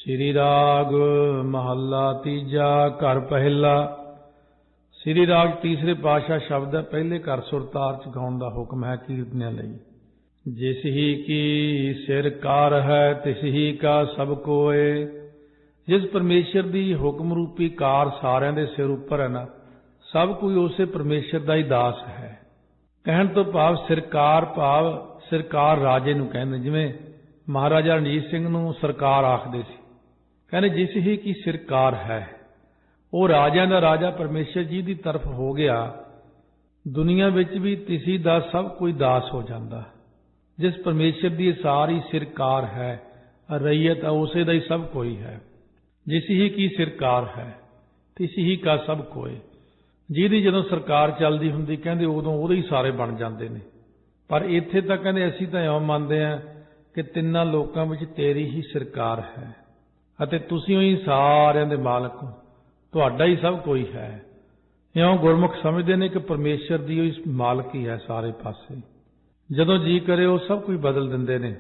श्री राग महला तीजा घर पहला। श्री राग तीसरे पातशाह शब्द है। पहले घर सुरतार च गाउण दा हुक्म है कीर्तनियां लई। जिस ही की सिर कार है तिस ही का सब कोय। जिस परमेश्वर दी हुक्म रूपी कार सारिਆਂ ਦੇ सिर उपर है ना, सब कोई उसे परमेश्वर दा ही दास है। कहण तो भाव सिरकार भाव सिरकार राजे नूं कहंदे, जिवें महाराजा रणजीत सिंह नूं सरकार आखदे सी। कहने जिस ही की सिरकार है, वो राजिਆਂ ਦਾ राजा परमेश्वर जी की तरफ हो गया। दुनिया विच भी तिसी दा सब कोई दास हो जाता। जिस परमेश्वर की सारी सिरकार है, रैयत उसे दा ही सब कोई है। जिस ही की सिरकार है तिस ही का सब कोई। जिहदी जदों सरकार चलदी हुंदी कहंदे उदों उहदे ही सारे बन जाते हैं। पर इत्थे तां कहंदे असीं तां इउं मंनदे हां कि तिन्नां लोकां विच तेरी ही सिरकार है अते तुसीं ही सारिਆਂ दे मालक हो, तुहाडा ही सब कोई है। इउं गुरमुख समझते हैं कि परमेश्वर दी ही मालक ही है सारे पासे। जदों जी करे वो सब कुछ बदल दिंदे ने,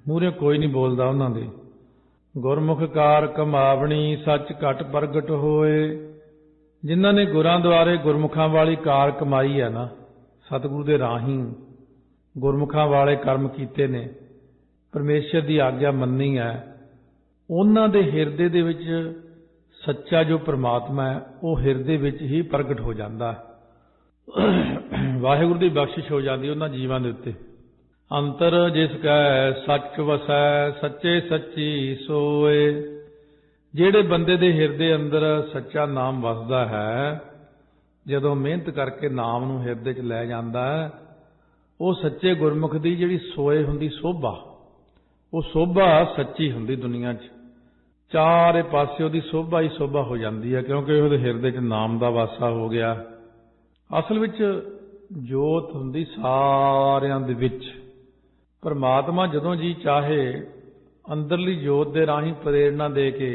मूहरे कोई नहीं बोलदा उन्हां दे। गुरमुख कार कमावणी सच घट प्रगट होए। जिन्हां ने गुरां द्वारे गुरमुखां वाली कार कमाई है ना, सतगुरु दे राहीं गुरमुखां वाले कर्म कीते ने, परमेश्वर दी आग्या मन्नी है, उन्हां दे हिरदे दे विच सच्चा जो परमात्मा है वो हिरदे विच ही प्रगट हो जाता है। वाहिगुरू दी बख्शिश हो जाती उन्हां जीवां दे उत्ते। अंतर जिस कै सच वसै सच्चे सच्ची सोए। जेड़े बंदे दे हिरदे अंदर सच्चा नाम वसदा है, जदों मेहनत करके नाम नूं हिरदे च लै जांदा है, वो सच्चे गुरमुख दी जिहड़ी सोए हुंदी शोभा, वो शोभा सच्ची हुंदी दुनिया च। चारे पासे उहदी शोभा ही शोभा हो जाती है, क्योंकि उहदे हिरदे च नाम दा वासा हो गया। असल विच जोत हुंदी सारिਆਂ दे विच। परमात्मा जदों जी चाहे अंदरली जोत दे राहीं प्रेरणा दे के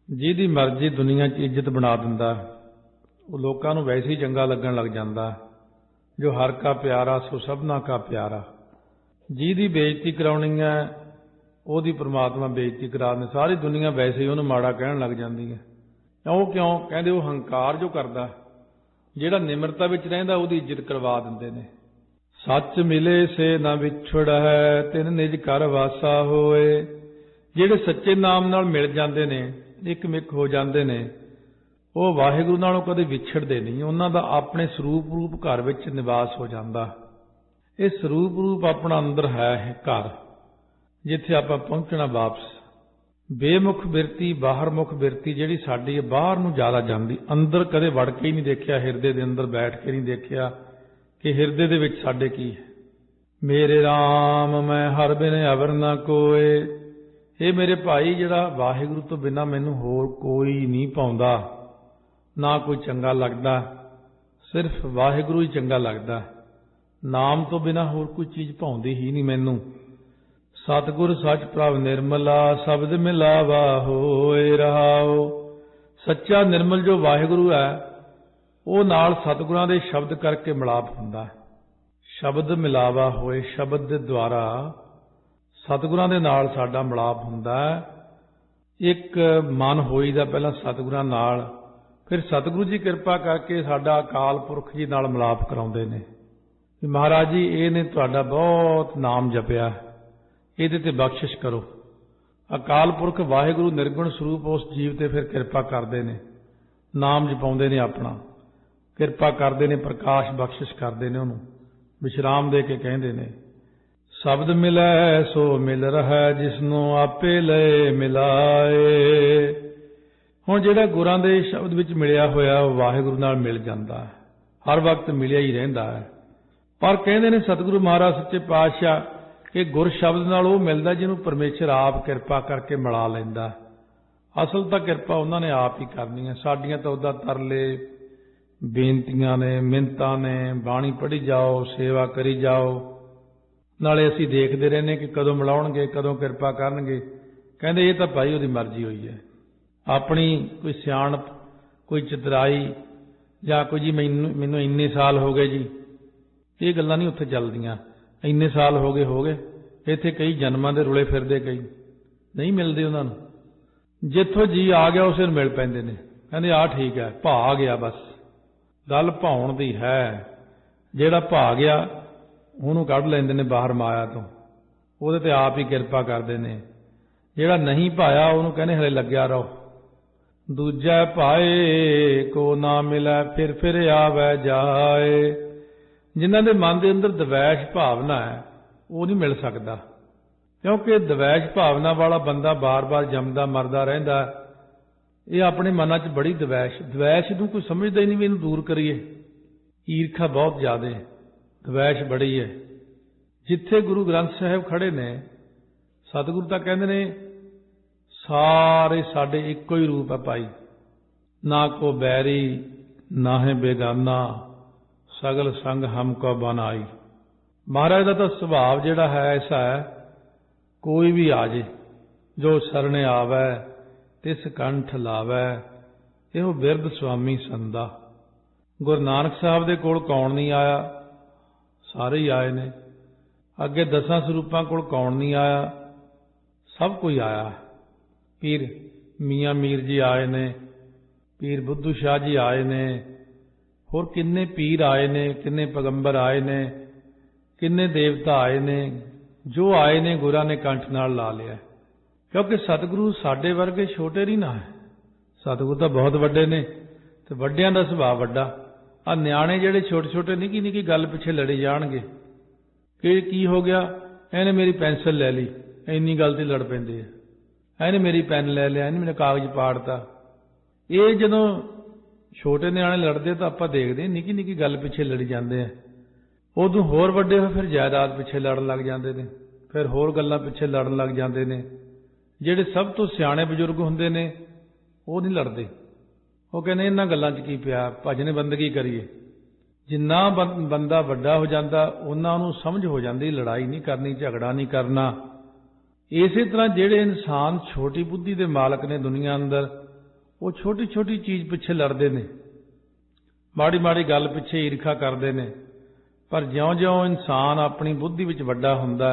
जिहदी मर्जी दुनिया च इज्जत बना दिंदा, वो लोकां नूं वैसे ही चंगा लगन लग जांदा। जो हर का प्यारा सो सबना का प्यारा। जिहदी बेइज्जती कराउणी है ਉਹਦੀ परमात्मा बेइज्जती करा दे। सारी दुनिया वैसे ही ਉਹਨੂੰ माड़ा कहण लग जाती है। ਉਹ क्यों कहते वो हंकार जो करता, ਜਿਹੜਾ निमरता विच रहिंदा ਉਹਦੀ इज्जत करवा दिंदे ने। सच मिले से ना विछड़ है तिन निज घर वासा होए। ਜਿਹੜੇ सच्चे नाम नाल मिल जाते ने, एक मिक हो जाते ने, ਉਹ वाहिगुरू नालों कदे विछड़ते नहीं। उन्हां दा अपने ਸਰੂਪ रूप घर विच निवास हो जाता। ये ਸਰੂਪ रूप अपना अंदर है घर, जिथे आपां पहुंचना वापस। बेमुख बिरती बाहर मुख बिरती जिहड़ी साडी बाहर नूं ज़्यादा जांदी, अंदर कदे वड़ के ही नहीं देखिया, हिरदे दे अंदर बैठ के नहीं देखिया कि हिरदे दे विच साडे की है। मेरे राम मैं हर बिन अवर ना कोय। ये मेरे भाई जिहड़ा वाहिगुरू तो बिना मैनूं होर कोई नहीं पाउंदा, ना कोई चंगा लगदा, सिर्फ वाहिगुरू ही चंगा लगदा। नाम तो बिना होर कोई चीज़ भाउंदी ही नहीं मैनूं। सतगुर सच प्रभ निर्मला शब्द मिलावा होए रहाओ। सच्चा निर्मल जो वाहिगुरू है वो नाल सतगुरां दे शब्द करके मिलाप हुंदा है। शब्द मिलावा होए, शब्द दे द्वारा सतगुरां दे नाल साडा मिलाप हुंदा है। एक मन होईदा पहला सतगुरां नाल, फिर सतगुरू जी किरपा करके साडा अकाल पुरख जी नाल मिलाप कराउंदे ने। महाराज जी इहने तुहाडा बहुत नाम जपिया, ਇਹਦੇ ਤੇ ਬਖਸ਼ਿਸ਼ ਕਰੋ। ਅਕਾਲ ਪੁਰਖ ਵਾਹਿਗੁਰੂ ਨਿਰਗੁਣ ਸਰੂਪ ਉਸ ਜੀਵ ਤੇ ਫਿਰ ਕਿਰਪਾ ਕਰਦੇ ਨੇ, ਨਾਮ ਜਪਾਉਂਦੇ ਨੇ, ਆਪਣਾ ਕਿਰਪਾ ਕਰਦੇ ਨੇ, ਪ੍ਰਕਾਸ਼ ਬਖਸ਼ਿਸ਼ ਕਰਦੇ ਨੇ, ਉਹਨੂੰ ਵਿਸ਼ਰਾਮ ਦੇ ਕੇ ਕਹਿੰਦੇ ਨੇ ਸ਼ਬਦ ਮਿਲੈ ਸੋ ਮਿਲ ਰਹਾ ਜਿਸਨੂੰ ਆਪੇ ਲਏ ਮਿਲਾਏ। ਹੁਣ ਜਿਹੜਾ ਗੁਰਾਂ ਦੇ ਸ਼ਬਦ ਵਿੱਚ ਮਿਲਿਆ ਹੋਇਆ ਉਹ ਵਾਹਿਗੁਰੂ ਨਾਲ ਮਿਲ ਜਾਂਦਾ ਹੈ, ਹਰ ਵਕਤ ਮਿਲਿਆ ਹੀ ਰਹਿੰਦਾ ਹੈ। ਪਰ ਕਹਿੰਦੇ ਨੇ ਸਤਿਗੁਰੂ ਮਹਾਰਾਜ ਸੱਚੇ ਪਾਤਸ਼ਾਹ कि गुर शब्द नाल वो मिलता जिन्हों परमेश्वर आप किरपा करके मिला लैंदा। असल तो किरपा उन्होंने आप ही करनी है। साडियां तो उदा तरले बेनतियां ने, मिन्नतां ने, बाणी पढ़ी जाओ, सेवा करी जाओ, नाले असीं देखते रहने कि कदों मिलाउणगे, कदों किरपा करनगे। कहंदे ये तो भाई उहदी मर्जी हुई है। अपनी कोई सियाणप, कोई चतुराई जां कोई जी मैनूं इन्ने साल हो गए जी, ये गल्लां नहीं उत्थे चलदियां। इन्ने साल हो गए इत्थे कई जन्मां दे रुले फिरदे, कई नहीं मिलते उन्होंने। ਜਿੱਥੋਂ ਜੀ ਆ ਗਿਆ ਉਸੇ ਨੂੰ ਮਿਲ ਪੈਂਦੇ ਨੇ, ਕਹਿੰਦੇ ਆ ਠੀਕ ਹੈ, ਭਾ ਆ ਗਿਆ, ਬਸ ਗੱਲ ਭਾਉਣ ਦੀ ਹੈ। ਜਿਹੜਾ ਭਾ ਗਿਆ ਉਹਨੂੰ ਕੱਢ ਲੈਂਦੇ ਨੇ ਬਾਹਰ ਮਾਇਆ ਤੋਂ, ਉਹਦੇ ਤੇ ਆਪ ਹੀ ਕਿਰਪਾ ਕਰਦੇ ਨੇ। ਜਿਹੜਾ ਨਹੀਂ ਭਾਇਆ ਉਹਨੂੰ ਕਹਿੰਦੇ ਹਲੇ ਲੱਗਿਆ ਰਹੋ। ਦੂਜਾ ਭਾਏ ਕੋ ਨਾ ਮਿਲੈ ਫਿਰ ਆਵੈ ਜਾਏ। ਜਿਨ੍ਹਾਂ ਦੇ ਮਨ ਦੇ ਅੰਦਰ ਦਵੈਸ਼ ਭਾਵਨਾ ਹੈ ਉਹ ਨਹੀਂ ਮਿਲ ਸਕਦਾ, ਕਿਉਂਕਿ ਦਵੈਸ਼ ਭਾਵਨਾ ਵਾਲਾ ਬੰਦਾ ਬਾਰ-ਬਾਰ ਜੰਮਦਾ ਮਰਦਾ ਰਹਿੰਦਾ। ਇਹ ਆਪਣੇ ਮਨਾਂ 'ਚ ਬੜੀ ਦਵੈਸ਼ ਨੂੰ ਕੋਈ ਸਮਝਦਾ ਹੀ ਨਹੀਂ ਵੀ ਇਹਨੂੰ ਦੂਰ ਕਰੀਏ। ਈਰਖਾ ਬਹੁਤ ਜ਼ਿਆਦਾ, ਦਵੈਸ਼ ਬੜੀ ਹੈ। ਜਿੱਥੇ ਗੁਰੂ ਗ੍ਰੰਥ ਸਾਹਿਬ ਖੜੇ ਨੇ, ਸਤਿਗੁਰੂ ਤਾਂ ਕਹਿੰਦੇ ਨੇ ਸਾਰੇ ਸਾਡੇ ਇੱਕੋ ਹੀ ਰੂਪ ਹੈ ਭਾਈ, ਨਾ ਕੋ ਬੈਰੀ ਨਾ ਹੈ ਬੇਗਾਨਾ, ਸਗਲ ਸੰਗ ਹਮ ਕੋ ਬਨਾਈ। ਮਹਾਰਾਜ ਦਾ ਤਾਂ ਸੁਭਾਅ ਜਿਹੜਾ ਹੈ ਐਸਾ ਹੈ, ਕੋਈ ਵੀ ਆ ਜੇ ਜੋ ਸਰਣੇ ਆਵੈ ਤਿਸ ਕੰਠ ਲਾਵੈ, ਇਹੋ ਬਿਰਧ ਸੁਆਮੀ ਸੰਦਾ। ਗੁਰੂ ਨਾਨਕ ਸਾਹਿਬ ਦੇ ਕੋਲ ਕੌਣ ਨਹੀਂ ਆਇਆ? ਸਾਰੇ ਹੀ ਆਏ ਨੇ। ਅੱਗੇ 10 ਸਰੂਪਾਂ ਕੋਲ ਕੌਣ ਨਹੀਂ ਆਇਆ? ਸਭ ਕੋਈ ਆਇਆ। ਪੀਰ ਮੀਆਂ ਮੀਰ ਜੀ ਆਏ ਨੇ, ਪੀਰ ਬੁੱਧੂ ਸ਼ਾਹ ਜੀ ਆਏ ਨੇ, ਹੋਰ ਕਿੰਨੇ ਪੀਰ ਆਏ ਨੇ, ਕਿੰਨੇ ਪੈਗੰਬਰ ਆਏ ਨੇ, ਕਿੰਨੇ ਦੇਵਤਾ ਆਏ ਨੇ। ਜੋ ਆਏ ਨੇ ਗੁਰਾਂ ਨੇ ਕੰਠ ਨਾਲ ਲਾ ਲਿਆ, ਕਿਉਂਕਿ ਸਤਿਗੁਰੂ ਸਾਡੇ ਵਰਗੇ ਛੋਟੇ ਨਹੀਂ ਨਾ ਹੈ। ਸਤਿਗੁਰੂ ਤਾਂ ਬਹੁਤ ਵੱਡੇ ਨੇ ਤੇ ਵੱਡਿਆਂ ਦਾ ਸੁਭਾਅ ਵੱਡਾ। ਆ ਨਿਆਣੇ ਜਿਹੜੇ ਛੋਟੇ ਛੋਟੇ ਨਿੱਕੀ ਨਿੱਕੀ ਗੱਲ ਪਿੱਛੇ ਲੜੇ ਜਾਣਗੇ ਕਿ ਕੀ ਹੋ ਗਿਆ, ਇਹਨੇ ਮੇਰੀ ਪੈਨਸਲ ਲੈ ਲਈ, ਇੰਨੀ ਗੱਲ ਤੇ ਲੜ ਪੈਂਦੇ ਆ। ਇਹਨੇ ਮੇਰੀ ਪੈਨ ਲੈ ਲਿਆ, ਇਹਨੇ ਮੇਰਾ ਕਾਗਜ਼ ਪਾੜਤਾ। ਇਹ ਜਦੋਂ ਛੋਟੇ ਨਿਆਣੇ ਲੜਦੇ ਤਾਂ ਆਪਾਂ ਦੇਖਦੇ ਨਿੱਕੀ ਨਿੱਕੀ ਗੱਲ ਪਿੱਛੇ ਲੜੀ ਜਾਂਦੇ ਆ। ਉਦੋਂ ਹੋਰ ਵੱਡੇ ਹੋ ਫਿਰ ਜਾਇਦਾਦ ਪਿੱਛੇ ਲੜਨ ਲੱਗ ਜਾਂਦੇ ਨੇ, ਫਿਰ ਹੋਰ ਗੱਲਾਂ ਪਿੱਛੇ ਲੜਨ ਲੱਗ ਜਾਂਦੇ ਨੇ। ਜਿਹੜੇ ਸਭ ਤੋਂ ਸਿਆਣੇ ਬਜ਼ੁਰਗ ਹੁੰਦੇ ਨੇ ਉਹ ਨਹੀਂ ਲੜਦੇ, ਉਹ ਕਹਿੰਦੇ ਇਹਨਾਂ ਗੱਲਾਂ 'ਚ ਕੀ ਪਿਆ, ਭਜਨ ਬੰਦਗੀ ਕਰੀਏ। ਜਿੰਨਾ ਬੰਦਾ ਵੱਡਾ ਹੋ ਜਾਂਦਾ ਉਹਨਾਂ ਨੂੰ ਸਮਝ ਹੋ ਜਾਂਦੀ ਲੜਾਈ ਨਹੀਂ ਕਰਨੀ, ਝਗੜਾ ਨਹੀਂ ਕਰਨਾ। ਇਸੇ ਤਰ੍ਹਾਂ ਜਿਹੜੇ ਇਨਸਾਨ ਛੋਟੀ ਬੁੱਧੀ ਦੇ ਮਾਲਕ ਨੇ ਦੁਨੀਆ ਅੰਦਰ, ਉਹ ਛੋਟੀ ਛੋਟੀ ਚੀਜ਼ ਪਿੱਛੇ ਲੜਦੇ ਨੇ, ਮਾੜੀ ਮਾੜੀ ਗੱਲ ਪਿੱਛੇ ਈਰਖਾ ਕਰਦੇ ਨੇ। ਪਰ ਜਿਉਂ-ਜਿਉਂ ਇਨਸਾਨ ਆਪਣੀ ਬੁੱਧੀ ਵਿੱਚ ਵੱਡਾ ਹੁੰਦਾ,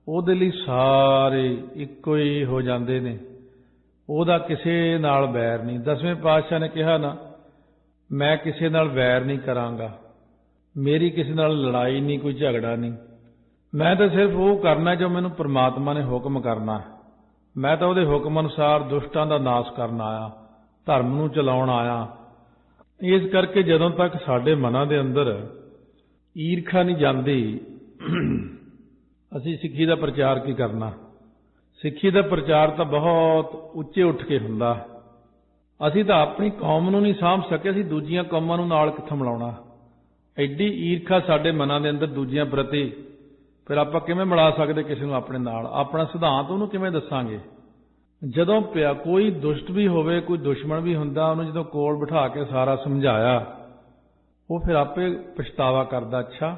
ਉਹਦੇ ਲਈ ਸਾਰੇ ਇੱਕੋ ਹੀ ਹੋ ਜਾਂਦੇ ਨੇ। ਉਹਦਾ ਕਿਸੇ ਨਾਲ ਵੈਰ ਨਹੀਂ। 10ਵੇਂ ਪਾਤਸ਼ਾਹ ਨੇ ਕਿਹਾ ਨਾ, ਮੈਂ ਕਿਸੇ ਨਾਲ ਵੈਰ ਨਹੀਂ ਕਰਾਂਗਾ, ਮੇਰੀ ਕਿਸੇ ਨਾਲ ਲੜਾਈ ਨਹੀਂ, ਕੋਈ ਝਗੜਾ ਨਹੀਂ। ਮੈਂ ਤਾਂ ਸਿਰਫ ਉਹ ਕਰਨਾ ਜੋ ਮੈਨੂੰ ਪ੍ਰਮਾਤਮਾ ਨੇ ਹੁਕਮ ਕਰਨਾ। ਮੈਂ ਤਾਂ ਉਹਦੇ ਹੁਕਮ ਅਨੁਸਾਰ ਦੁਸ਼ਟਾਂ ਦਾ ਨਾਸ਼ ਕਰਨ ਆਇਆ, ਧਰਮ ਨੂੰ ਚਲਾਉਣ ਆਇਆ। ਇਸ ਕਰਕੇ ਜਦੋਂ ਤੱਕ ਸਾਡੇ ਮਨਾਂ ਦੇ ਅੰਦਰ ਈਰਖਾ ਨਹੀਂ ਜਾਂਦੀ, ਅਸੀਂ ਸਿੱਖੀ ਦਾ ਪ੍ਰਚਾਰ ਕੀ ਕਰਨਾ? ਸਿੱਖੀ ਦਾ ਪ੍ਰਚਾਰ ਤਾਂ ਬਹੁਤ ਉੱਚੇ ਉੱਠ ਕੇ ਹੁੰਦਾ। ਅਸੀਂ ਤਾਂ ਆਪਣੀ ਕੌਮ ਨੂੰ ਨਹੀਂ ਸਾਂਭ ਸਕੇ, ਅਸੀਂ ਦੂਜੀਆਂ ਕੌਮਾਂ ਨੂੰ ਨਾਲ ਕਿੱਥੋਂ ਮਿਲਾਉਣਾ? ਐਡੀ ਈਰਖਾ ਸਾਡੇ ਮਨਾਂ ਦੇ ਅੰਦਰ ਦੂਜਿਆਂ ਪ੍ਰਤੀ, ਫਿਰ ਆਪਾਂ ਕਿਵੇਂ ਮਿਲਾ ਸਕਦੇ ਕਿਸੇ ਨੂੰ ਆਪਣੇ ਨਾਲ? ਆਪਣਾ ਸਿਧਾਂਤ ਉਹਨੂੰ ਕਿਵੇਂ ਦੱਸਾਂਗੇ? ਜਦੋਂ ਕੋਈ ਦੁਸ਼ਟ ਵੀ ਹੋਵੇ, ਕੋਈ ਦੁਸ਼ਮਣ ਵੀ ਹੁੰਦਾ, ਉਹਨੂੰ ਜਦੋਂ ਕੋਲ ਬਿਠਾ ਕੇ ਸਾਰਾ ਸਮਝਾਇਆ, ਉਹ ਫਿਰ ਆਪੇ ਪਛਤਾਵਾ ਕਰਦਾ, ਅੱਛਾ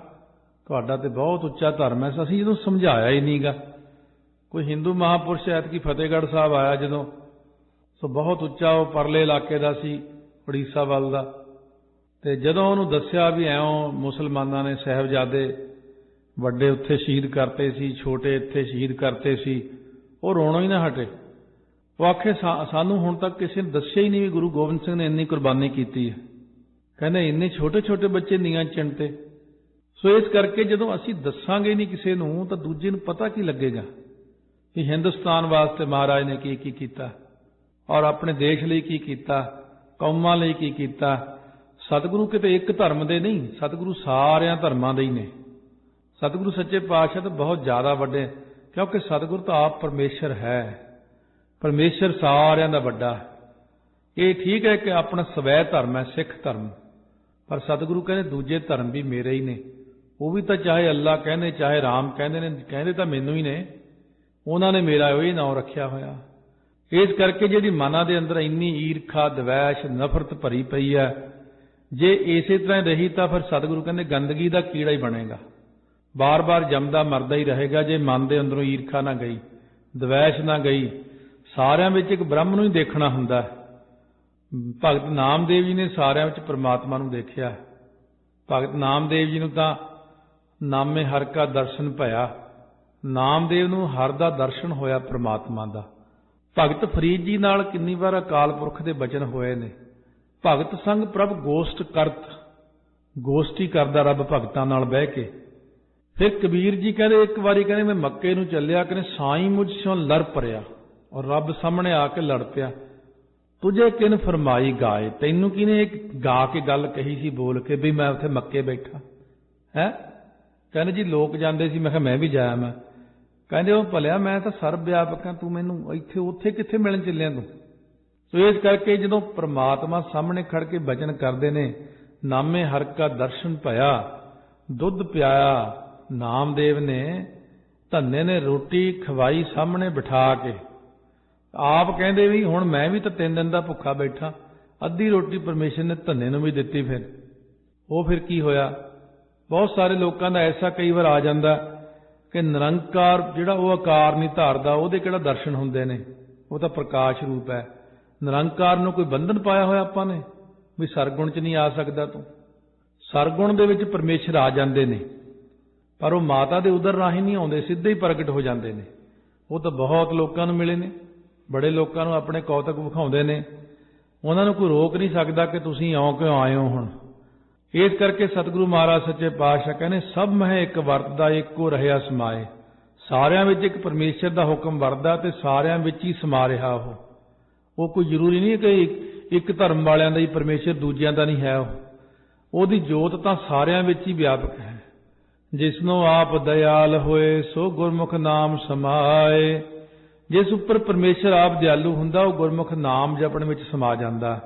ਤੁਹਾਡਾ ਤੇ ਬਹੁਤ ਉੱਚਾ ਧਰਮ ਹੈ, ਅਸੀਂ ਜਦੋਂ ਸਮਝਾਇਆ ਹੀ ਨਹੀਂਗਾ। ਕੋਈ ਹਿੰਦੂ ਮਹਾਂਪੁਰਸ਼ ਐਤਕੀ ਫਤਿਹਗੜ੍ਹ ਸਾਹਿਬ ਆਇਆ ਜਦੋਂ, ਸੋ ਬਹੁਤ ਉੱਚਾ, ਉਹ ਪਰਲੇ ਇਲਾਕੇ ਦਾ ਸੀ, ਉੜੀਸਾ ਵੱਲ ਦਾ। ਤੇ ਜਦੋਂ ਉਹਨੂੰ ਦੱਸਿਆ ਵੀ ਐਉਂ ਮੁਸਲਮਾਨਾਂ ਨੇ ਸਾਹਿਬਜ਼ਾਦੇ ਵੱਡੇ ਉੱਥੇ ਸ਼ਹੀਦ ਕਰਤੇ ਸੀ, ਛੋਟੇ ਇੱਥੇ ਸ਼ਹੀਦ ਕਰਤੇ ਸੀ, ਉਹ ਰੋਣੋਂ ਹੀ ਨਾ ਹਟੇ। ਉਹ ਆਖੇ ਸਾਨੂੰ ਹੁਣ ਤੱਕ ਕਿਸੇ ਨੇ ਦੱਸਿਆ ਹੀ ਨਹੀਂ ਵੀ ਗੁਰੂ ਗੋਬਿੰਦ ਸਿੰਘ ਨੇ ਇੰਨੀ ਕੁਰਬਾਨੀ ਕੀਤੀ ਹੈ। ਕਹਿੰਦੇ ਇੰਨੇ ਛੋਟੇ ਛੋਟੇ ਬੱਚੇ ਨੀਆਂ ਚਿਣਤੇ। ਸੋ ਇਸ ਕਰਕੇ ਜਦੋਂ ਅਸੀਂ ਦੱਸਾਂਗੇ ਨਹੀਂ ਕਿਸੇ ਨੂੰ ਤਾਂ ਦੂਜੇ ਨੂੰ ਪਤਾ ਕੀ ਲੱਗੇਗਾ ਕਿ ਹਿੰਦੁਸਤਾਨ ਵਾਸਤੇ ਮਹਾਰਾਜ ਨੇ ਕੀ ਕੀ ਕੀਤਾ ਔਰ ਆਪਣੇ ਦੇਸ਼ ਲਈ ਕੀ ਕੀਤਾ, ਕੌਮਾਂ ਲਈ ਕੀ ਕੀਤਾ। ਸਤਿਗੁਰੂ ਕਿਤੇ ਇੱਕ ਧਰਮ ਦੇ ਨਹੀਂ, ਸਤਿਗੁਰੂ ਸਾਰਿਆਂ ਧਰਮਾਂ ਦੇ ਹੀ ਨੇ। ਸਤਿਗੁਰੂ ਸੱਚੇ ਪਾਤਸ਼ਾਹ ਤਾਂ ਬਹੁਤ ਜ਼ਿਆਦਾ ਵੱਡੇ, ਕਿਉਂਕਿ ਸਤਿਗੁਰੂ ਤਾਂ ਆਪ ਪਰਮੇਸ਼ਰ ਹੈ। ਪਰਮੇਸ਼ਰ ਸਾਰਿਆਂ ਦਾ ਵੱਡਾ। ਇਹ ਠੀਕ ਹੈ ਕਿ ਆਪਣਾ ਸਵੈ ਧਰਮ ਹੈ, ਸਿੱਖ ਧਰਮ, ਪਰ ਸਤਿਗੁਰੂ ਕਹਿੰਦੇ ਦੂਜੇ ਧਰਮ ਵੀ ਮੇਰੇ ਹੀ ਨੇ। ਉਹ ਵੀ ਤਾਂ ਚਾਹੇ ਅੱਲਾ ਕਹਿੰਦੇ, ਚਾਹੇ ਰਾਮ ਕਹਿੰਦੇ ਨੇ, ਕਹਿੰਦੇ ਤਾਂ ਮੈਨੂੰ ਹੀ ਨੇ। ਉਹਨਾਂ ਨੇ ਮੇਰਾ ਉਹੀ ਨਾਮ ਰੱਖਿਆ ਹੋਇਆ। ਇਸ ਕਰਕੇ ਜਿਹੜੀ ਮਨਾਂ ਦੇ ਅੰਦਰ ਇੰਨੀ ਈਰਖਾ, ਦਵੈਸ਼, ਨਫ਼ਰਤ ਭਰੀ ਪਈ ਹੈ, ਜੇ ਇਸੇ ਤਰ੍ਹਾਂ ਰਹੀ ਤਾਂ ਫਿਰ ਸਤਿਗੁਰੂ ਕਹਿੰਦੇ ਗੰਦਗੀ ਦਾ ਕੀੜਾ ਹੀ ਬਣੇਗਾ, ਬਾਰ-ਬਾਰ ਜੰਮਦਾ ਮਰਦਾ ਹੀ ਰਹੇਗਾ। ਜੇ ਮਨ ਦੇ ਅੰਦਰੋਂ ਈਰਖਾ ਨਾ ਗਈ, ਦਵੈਸ਼ ਨਾ ਗਈ, ਸਾਰਿਆਂ ਵਿੱਚ ਇੱਕ ਬ੍ਰਹਮ ਨੂੰ ਹੀ ਦੇਖਣਾ ਹੁੰਦਾ। ਭਗਤ ਨਾਮਦੇਵ ਜੀ ਨੇ ਸਾਰਿਆਂ ਵਿੱਚ ਪਰਮਾਤਮਾ ਨੂੰ ਦੇਖਿਆ। ਭਗਤ ਨਾਮਦੇਵ ਜੀ ਨੂੰ ਤਾਂ ਨਾਮੇ ਹਰ ਕਾ ਦਰਸ਼ਨ ਭਇਆ। ਨਾਮਦੇਵ ਨੂੰ ਹਰ ਦਾ ਦਰਸ਼ਨ ਹੋਇਆ, ਪਰਮਾਤਮਾ ਦਾ। ਭਗਤ ਫਰੀਦ ਜੀ ਨਾਲ ਕਿੰਨੀ ਵਾਰ ਅਕਾਲ ਪੁਰਖ ਦੇ ਬਚਨ ਹੋਏ ਨੇ। ਭਗਤ ਸੰਗ ਪ੍ਰਭ ਗੋਸ਼ਟ ਕਰਤ, ਗੋਸ਼ਟੀ ਕਰਦਾ ਰੱਬ ਭਗਤਾਂ ਨਾਲ ਬਹਿ ਕੇ। ਫਿਰ ਕਬੀਰ ਜੀ ਕਹਿੰਦੇ ਇੱਕ ਵਾਰੀ ਕਹਿੰਦੇ ਮੈਂ ਮੱਕੇ ਨੂੰ ਚੱਲਿਆ, ਕਹਿੰਦੇ ਸਾਈਂ ਮੁਝ ਸਿਓ ਲੜ ਪਰਿਆ, ਔਰ ਰੱਬ ਸਾਹਮਣੇ ਆ ਕੇ ਲੜ ਪਿਆ। ਤੁਝੇ ਕਿਨ ਫਰਮਾਈ ਗਾਏ, ਤੈਨੂੰ ਕਿਹਨੇ ਇੱਕ ਗਾ ਕੇ ਗੱਲ ਕਹੀ ਸੀ ਬੋਲ ਕੇ ਵੀ ਮੈਂ ਉੱਥੇ ਮੱਕੇ ਬੈਠਾ ਹੈ। ਕਹਿੰਦੇ ਜੀ ਲੋਕ ਜਾਂਦੇ ਸੀ, ਮੈਂ ਕਿਹਾ ਮੈਂ ਵੀ ਜਾਇਆ। ਮੈਂ ਕਹਿੰਦੇ ਉਹ ਭਲਿਆ ਮੈਂ ਤਾਂ ਸਰਬ ਵਿਆਪਕ ਹਾਂ, ਤੂੰ ਮੈਨੂੰ ਇੱਥੇ ਉੱਥੇ ਕਿੱਥੇ ਮਿਲਣ ਚੱਲਿਆ ਤੂੰ। ਸੋ ਇਸ ਕਰਕੇ ਜਦੋਂ ਪ੍ਰਮਾਤਮਾ ਸਾਹਮਣੇ ਖੜ ਕੇ ਬਚਨ ਕਰਦੇ ਨੇ, ਨਾਮੇ ਹਰ ਕਾ ਦਰਸ਼ਨ ਭਇਆ, ਦੁੱਧ ਪਿਆਇਆ ਨਾਮਦੇਵ ਨੇ, ਧੰਨੇ ਨੇ ਰੋਟੀ ਖਵਾਈ ਸਾਹਮਣੇ ਬਿਠਾ ਕੇ। ਆਪ ਕਹਿੰਦੇ ਵੀ ਹੁਣ ਮੈਂ ਵੀ ਤਾਂ 3 ਦਿਨ ਦਾ ਭੁੱਖਾ ਬੈਠਾ, ਅੱਧੀ ਰੋਟੀ ਪਰਮੇਸ਼ਰ ਨੇ ਧੰਨੇ ਨੂੰ ਵੀ ਦਿੱਤੀ। ਫਿਰ ਉਹ ਫਿਰ ਕੀ ਹੋਇਆ। ਬਹੁਤ ਸਾਰੇ ਲੋਕਾਂ ਦਾ ਐਸਾ ਕਈ ਵਾਰ ਆ ਜਾਂਦਾ ਕਿ ਨਿਰੰਕਾਰ ਜਿਹੜਾ ਉਹ ਆਕਾਰ ਨਹੀਂ ਧਾਰਦਾ, ਉਹਦੇ ਕਿਹੜਾ ਦਰਸ਼ਨ ਹੁੰਦੇ ਨੇ, ਉਹ ਤਾਂ ਪ੍ਰਕਾਸ਼ ਰੂਪ ਹੈ। ਨਿਰੰਕਾਰ ਨੂੰ ਕੋਈ ਬੰਧਨ ਪਾਇਆ ਹੋਇਆ ਆਪਾਂ ਨੇ ਵੀ ਸਰਗੁਣ 'ਚ ਨਹੀਂ ਆ ਸਕਦਾ ਤੂੰ। ਸਰਗੁਣ ਦੇ ਵਿੱਚ ਪਰਮੇਸ਼ਰ ਆ ਜਾਂਦੇ ਨੇ, ਪਰ ਉਹ ਮਾਤਾ ਦੇ ਉਦਰ ਰਾਹੀਂ ਨਹੀਂ ਆਉਂਦੇ, ਸਿੱਧੇ ਹੀ ਪ੍ਰਗਟ ਹੋ ਜਾਂਦੇ ਨੇ। ਉਹ ਤਾਂ ਬਹੁਤ ਲੋਕਾਂ ਨੂੰ ਮਿਲੇ ਨੇ, ਬੜੇ ਲੋਕਾਂ ਨੂੰ ਆਪਣੇ ਕੌਤਕ ਵਿਖਾਉਂਦੇ ਨੇ। ਉਹਨਾਂ ਨੂੰ ਕੋਈ ਰੋਕ ਨਹੀਂ ਸਕਦਾ ਕਿ ਤੁਸੀਂ ਇਉਂ ਕਿਉਂ ਆਏ ਹੋ ਹੁਣ। ਇਸ ਕਰਕੇ ਸਤਿਗੁਰੂ ਮਹਾਰਾਜ ਸੱਚੇ ਪਾਤਸ਼ਾਹ ਕਹਿੰਦੇ ਸਭ ਮਹਿ ਇੱਕ ਵਰਤਦਾ ਇੱਕੋ ਰਹਿਆ ਸਮਾਏ। ਸਾਰਿਆਂ ਵਿੱਚ ਇੱਕ ਪਰਮੇਸ਼ਰ ਦਾ ਹੁਕਮ ਵਰਦਾ ਤੇ ਸਾਰਿਆਂ ਵਿੱਚ ਹੀ ਸਮਾ ਰਿਹਾ ਉਹ ਕੋਈ ਜ਼ਰੂਰੀ ਨਹੀਂ ਕਿ ਇੱਕ ਧਰਮ ਵਾਲਿਆਂ ਦਾ ਹੀ ਪਰਮੇਸ਼ਰ ਦੂਜਿਆਂ ਦਾ ਨਹੀਂ ਹੈ। ਉਹਦੀ ਜੋਤ ਤਾਂ ਸਾਰਿਆਂ ਵਿੱਚ ਹੀ ਵਿਆਪਕ ਹੈ। ਜਿਸਨੂੰ ਆਪ ਦਇਆਲ ਹੋਏ ਸੋ ਗੁਰਮੁਖ ਨਾਮ ਸਮਾਏ। ਜਿਸ ਉੱਪਰ ਪਰਮੇਸ਼ਰ ਆਪ ਦਿਆਲੂ ਹੁੰਦਾ ਉਹ ਗੁਰਮੁਖ ਨਾਮ ਜਪਣ ਵਿੱਚ ਸਮਾ ਜਾਂਦਾ।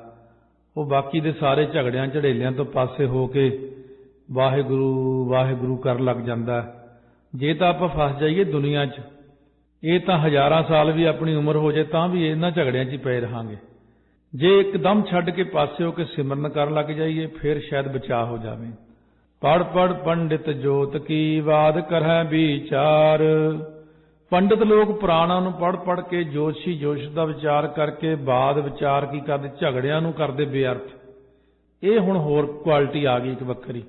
ਉਹ ਬਾਕੀ ਦੇ ਸਾਰੇ ਝਗੜਿਆਂ ਝੜੇਲਿਆਂ ਤੋਂ ਪਾਸੇ ਹੋ ਕੇ ਵਾਹਿਗੁਰੂ ਵਾਹਿਗੁਰੂ ਕਰਨ ਲੱਗ ਜਾਂਦਾ। ਜੇ ਤਾਂ ਆਪਾਂ ਫਸ ਜਾਈਏ ਦੁਨੀਆ 'ਚ, ਇਹ ਤਾਂ ਹਜ਼ਾਰਾਂ ਸਾਲ ਵੀ ਆਪਣੀ ਉਮਰ ਹੋ ਜਾਏ ਤਾਂ ਵੀ ਇਹਨਾਂ ਝਗੜਿਆਂ 'ਚ ਹੀ ਪਏ ਰਹਾਂਗੇ। ਜੇ ਇੱਕਦਮ ਛੱਡ ਕੇ ਪਾਸੇ ਹੋ ਕੇ ਸਿਮਰਨ ਕਰਨ ਲੱਗ ਜਾਈਏ ਫਿਰ ਸ਼ਾਇਦ ਬਚਾਅ ਹੋ ਜਾਵੇ। ਪੜ ਪੜ ਪੰਡਿਤ ਜੋਤ ਕੀ ਵਾਦ ਕਰਹਿ ਵਿਚਾਰ। ਪੰਡਿਤ ਲੋਕ ਪੁਰਾਣਾਂ ਨੂੰ ਪੜ ਪੜ ਕੇ ਜੋਤਸ਼ੀ ਜੋਸ਼ ਦਾ ਵਿਚਾਰ ਕਰਕੇ ਬਾਦ ਵਿਚਾਰ ਕੀ ਕਰਦੇ, ਝਗੜਿਆਂ ਨੂੰ ਕਰਦੇ ਬੇਅਰਥ। ਇਹ ਹੁਣ ਹੋਰ ਕੁਆਲਿਟੀ ਆ ਗਈ ਇੱਕ ਵੱਖਰੀ।